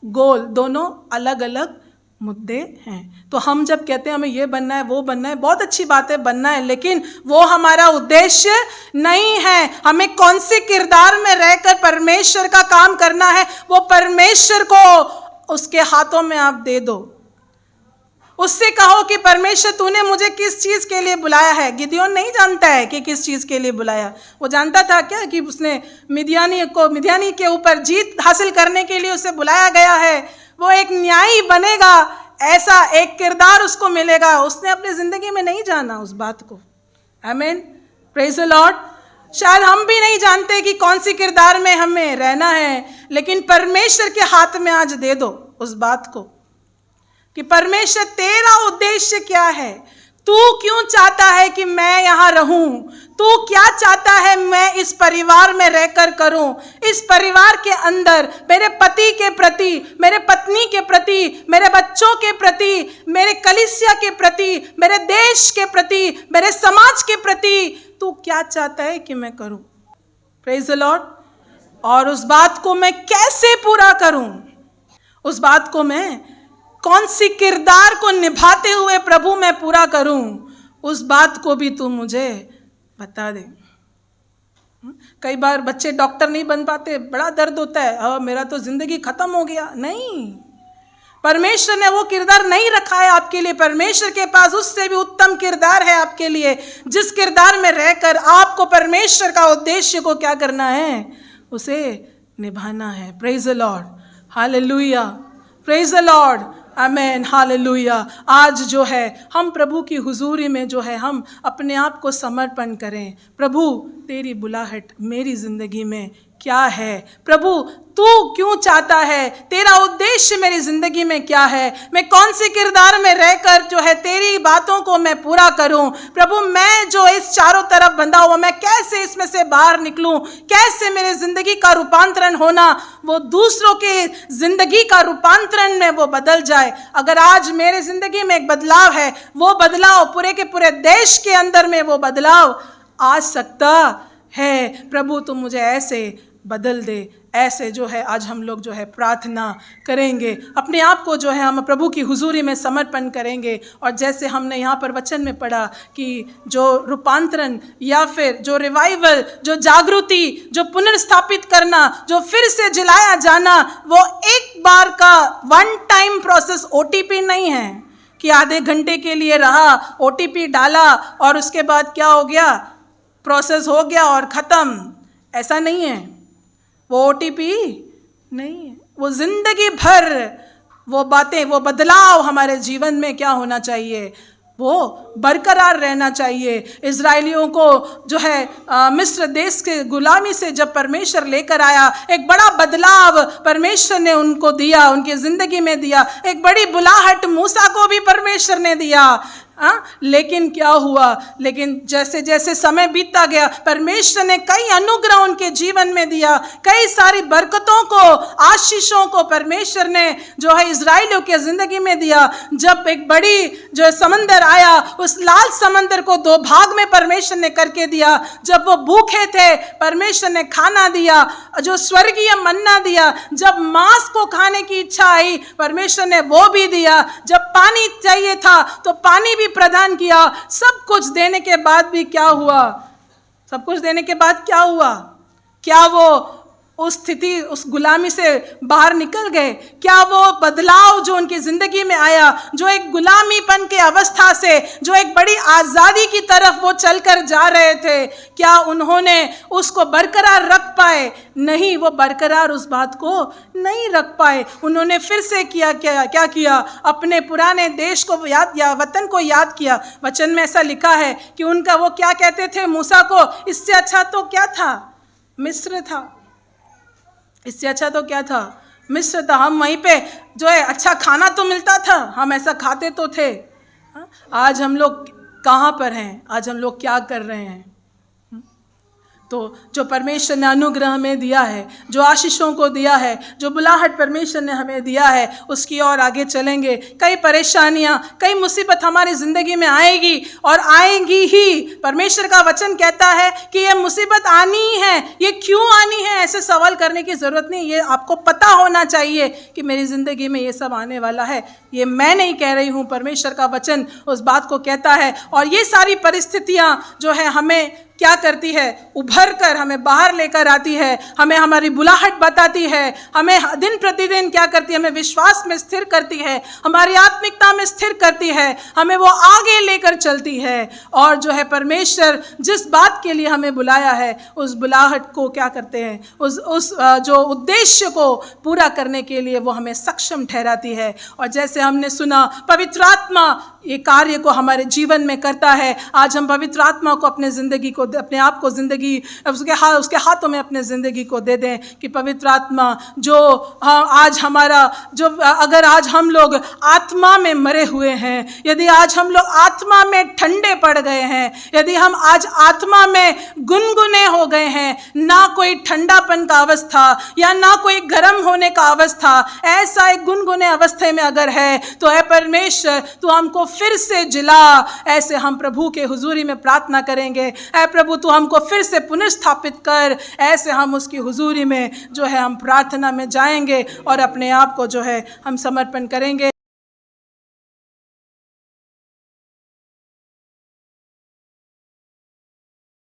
गोल दोनों अलग अलग मुद्दे हैं। तो हम जब कहते हैं हमें ये बनना है वो बनना है, बहुत अच्छी बात है बनना है, लेकिन वो हमारा उद्देश्य नहीं है। हमें कौन से किरदार में रहकर परमेश्वर का काम करना है, वो परमेश्वर को उसके हाथों में आप दे दो। उससे कहो कि परमेश्वर तूने मुझे किस चीज़ के लिए बुलाया है। गिदयोन नहीं जानता है कि किस चीज़ के लिए बुलाया। वो जानता था क्या कि उसने मिद्यानी के ऊपर जीत हासिल करने के लिए उसे बुलाया गया है। वो एक न्यायी बनेगा, ऐसा एक किरदार उसको मिलेगा। उसने अपनी ज़िंदगी में नहीं जाना उस बात को। आमीन, प्रेज द लॉर्ड। शायद हम भी नहीं जानते कि कौन सी किरदार में हमें रहना है, लेकिन परमेश्वर के हाथ में आज दे दो उस बात को कि परमेश्वर तेरा उद्देश्य क्या है, तू क्यों चाहता है कि मैं यहाँ रहूं, तू क्या चाहता है मैं इस परिवार में रहकर करूं, इस परिवार के अंदर मेरे पति के प्रति, मेरे पत्नी के प्रति, मेरे बच्चों के प्रति, मेरे कलीसिया के प्रति, मेरे देश के प्रति, मेरे समाज के प्रति तू क्या चाहता है कि मैं करूं। Praise the Lord. और उस बात को मैं कैसे पूरा करूं, उस बात को मैं कौन सी किरदार को निभाते हुए प्रभु मैं पूरा करूं, उस बात को भी तू मुझे बता दे। कई बार बच्चे डॉक्टर नहीं बन पाते, बड़ा दर्द होता है, मेरा तो जिंदगी खत्म हो गया। नहीं, परमेश्वर ने वो किरदार नहीं रखा है आपके लिए। परमेश्वर के पास उससे भी उत्तम किरदार है आपके लिए, जिस किरदार में रहकर आपको परमेश्वर का उद्देश्य को क्या करना है, उसे निभाना है। Praise the lord, hallelujah, praise the Lord, amen, hallelujah. आज जो है हम प्रभु की हुजूरी में जो है हम अपने आप को समर्पण करें। प्रभु तेरी बुलाहट मेरी ज़िंदगी में क्या है, प्रभु तू क्यों चाहता है, तेरा उद्देश्य मेरी ज़िंदगी में क्या है, मैं कौन से किरदार में रहकर जो है तेरी बातों को मैं पूरा करूं। प्रभु मैं जो इस चारों तरफ बंधा हुआ, मैं कैसे इसमें से बाहर निकलूं, कैसे मेरे ज़िंदगी का रूपांतरण होना वो दूसरों के ज़िंदगी का रूपांतरण में वो बदल जाए। अगर आज मेरे ज़िंदगी में एक बदलाव है, वो बदलाव पूरे के पूरे देश के अंदर में वो बदलाव आ सकता है। प्रभु तुम मुझे ऐसे बदल दे। ऐसे जो है आज हम लोग जो है प्रार्थना करेंगे, अपने आप को जो है हम प्रभु की हुजूरी में समर्पण करेंगे। और जैसे हमने यहाँ पर वचन में पढ़ा कि जो रूपांतरण या फिर जो रिवाइवल, जो जागृति, जो पुनर्स्थापित करना, जो फिर से जलाया जाना, वो एक बार का वन टाइम प्रोसेस, ओटीपी नहीं है कि आधे घंटे के लिए रहा, ओटीपी डाला और उसके बाद क्या हो गया, प्रोसेस हो गया और ख़त्म। ऐसा नहीं है, वो ओटीपी नहीं है। वो जिंदगी भर वो बातें, वो बदलाव हमारे जीवन में क्या होना चाहिए, वो बरकरार रहना चाहिए। इजराइलियों को जो है मिस्र देश के गुलामी से जब परमेश्वर लेकर आया, एक बड़ा बदलाव परमेश्वर ने उनको दिया, उनकी ज़िंदगी में दिया। एक बड़ी बुलाहट मूसा को भी परमेश्वर ने दिया। लेकिन क्या हुआ, लेकिन जैसे जैसे समय बीतता गया परमेश्वर ने कई अनुग्रह उनके जीवन में दिया, कई सारी बरकतों को, आशीषों को परमेश्वर ने जो है इजराइलियों के ज़िंदगी में दिया। जब एक बड़ी जो समंदर आया, उस लाल समंदर को दो भाग में परमेश्वर ने करके दिया। जब वो भूखे थे परमेश्वर ने खाना दिया, जो स्वर्गीय मन्ना दिया। जब मांस को खाने की इच्छा आई परमेश्वर ने वो भी दिया। जब पानी चाहिए था तो पानी भी प्रदान किया। सब कुछ देने के बाद भी क्या हुआ? सब कुछ देने के बाद क्या हुआ? क्या वो उस स्थिति, उस गुलामी से बाहर निकल गए? क्या वो बदलाव जो उनकी जिंदगी में आया, जो एक गुलामीपन के अवस्था से जो एक बड़ी आज़ादी की तरफ वो चलकर जा रहे थे, क्या उन्होंने उसको बरकरार रख पाए? नहीं, वो बरकरार उस बात को नहीं रख पाए। उन्होंने फिर से क्या किया? अपने पुराने देश को याद या वतन को याद किया। वचन में ऐसा लिखा है कि उनका वो क्या कहते थे मूसा को, इससे अच्छा तो क्या था? मिस्र था। इससे अच्छा तो क्या था? मिस्र था। हम वहीं पे जो है अच्छा खाना तो मिलता था, हम ऐसा खाते तो थे। आज हम लोग कहाँ पर हैं? आज हम लोग क्या कर रहे हैं? तो जो परमेश्वर ने अनुग्रह हमें दिया है, जो आशीषों को दिया है, जो बुलाहट परमेश्वर ने हमें दिया है, उसकी ओर आगे चलेंगे। कई परेशानियां, कई मुसीबत हमारी ज़िंदगी में आएगी और आएंगी ही। परमेश्वर का वचन कहता है कि ये मुसीबत आनी ही है। ये क्यों आनी है, ऐसे सवाल करने की ज़रूरत नहीं। ये आपको पता होना चाहिए कि मेरी ज़िंदगी में ये सब आने वाला है। ये मैं नहीं कह रही हूँ, परमेश्वर का वचन उस बात को कहता है। और ये सारी परिस्थितियाँ जो है हमें क्या करती है? उभर कर हमें बाहर लेकर आती है, हमें हमारी बुलाहट बताती है, हमें दिन प्रतिदिन क्या करती है? हमें विश्वास में स्थिर करती है, हमारी आत्मिकता में स्थिर करती है, हमें वो आगे लेकर चलती है। और जो है परमेश्वर जिस बात के लिए हमें बुलाया है, उस बुलाहट को क्या करते हैं? उस जो उद्देश्य को पूरा करने के लिए वो हमें सक्षम ठहराती है। और जैसे हमने सुना, पवित्र आत्मा ये कार्य को हमारे जीवन में करता है। आज हम पवित्र आत्मा को अपने ज़िंदगी को, अपने आप को ज़िंदगी उसके हाथों में अपने ज़िंदगी को दे दें कि पवित्र आत्मा जो आज हमारा जो, अगर आज हम लोग आत्मा में मरे हुए हैं, यदि आज हम लोग आत्मा में ठंडे पड़ गए हैं, यदि हम आज आत्मा में गुनगुने हो गए हैं, ना कोई ठंडापन का अवस्था या ना कोई गर्म होने का अवस्था, ऐसा एक गुनगुने अवस्था में अगर है, तो है परमेश्वर तू हमको फिर से जिला। ऐसे हम प्रभु के हुजूरी में प्रार्थना करेंगे, ऐ प्रभु तू हमको फिर से पुनर्स्थापित कर। ऐसे हम उसकी हुजूरी में जो है हम प्रार्थना में जाएंगे और अपने आप को जो है हम समर्पण करेंगे।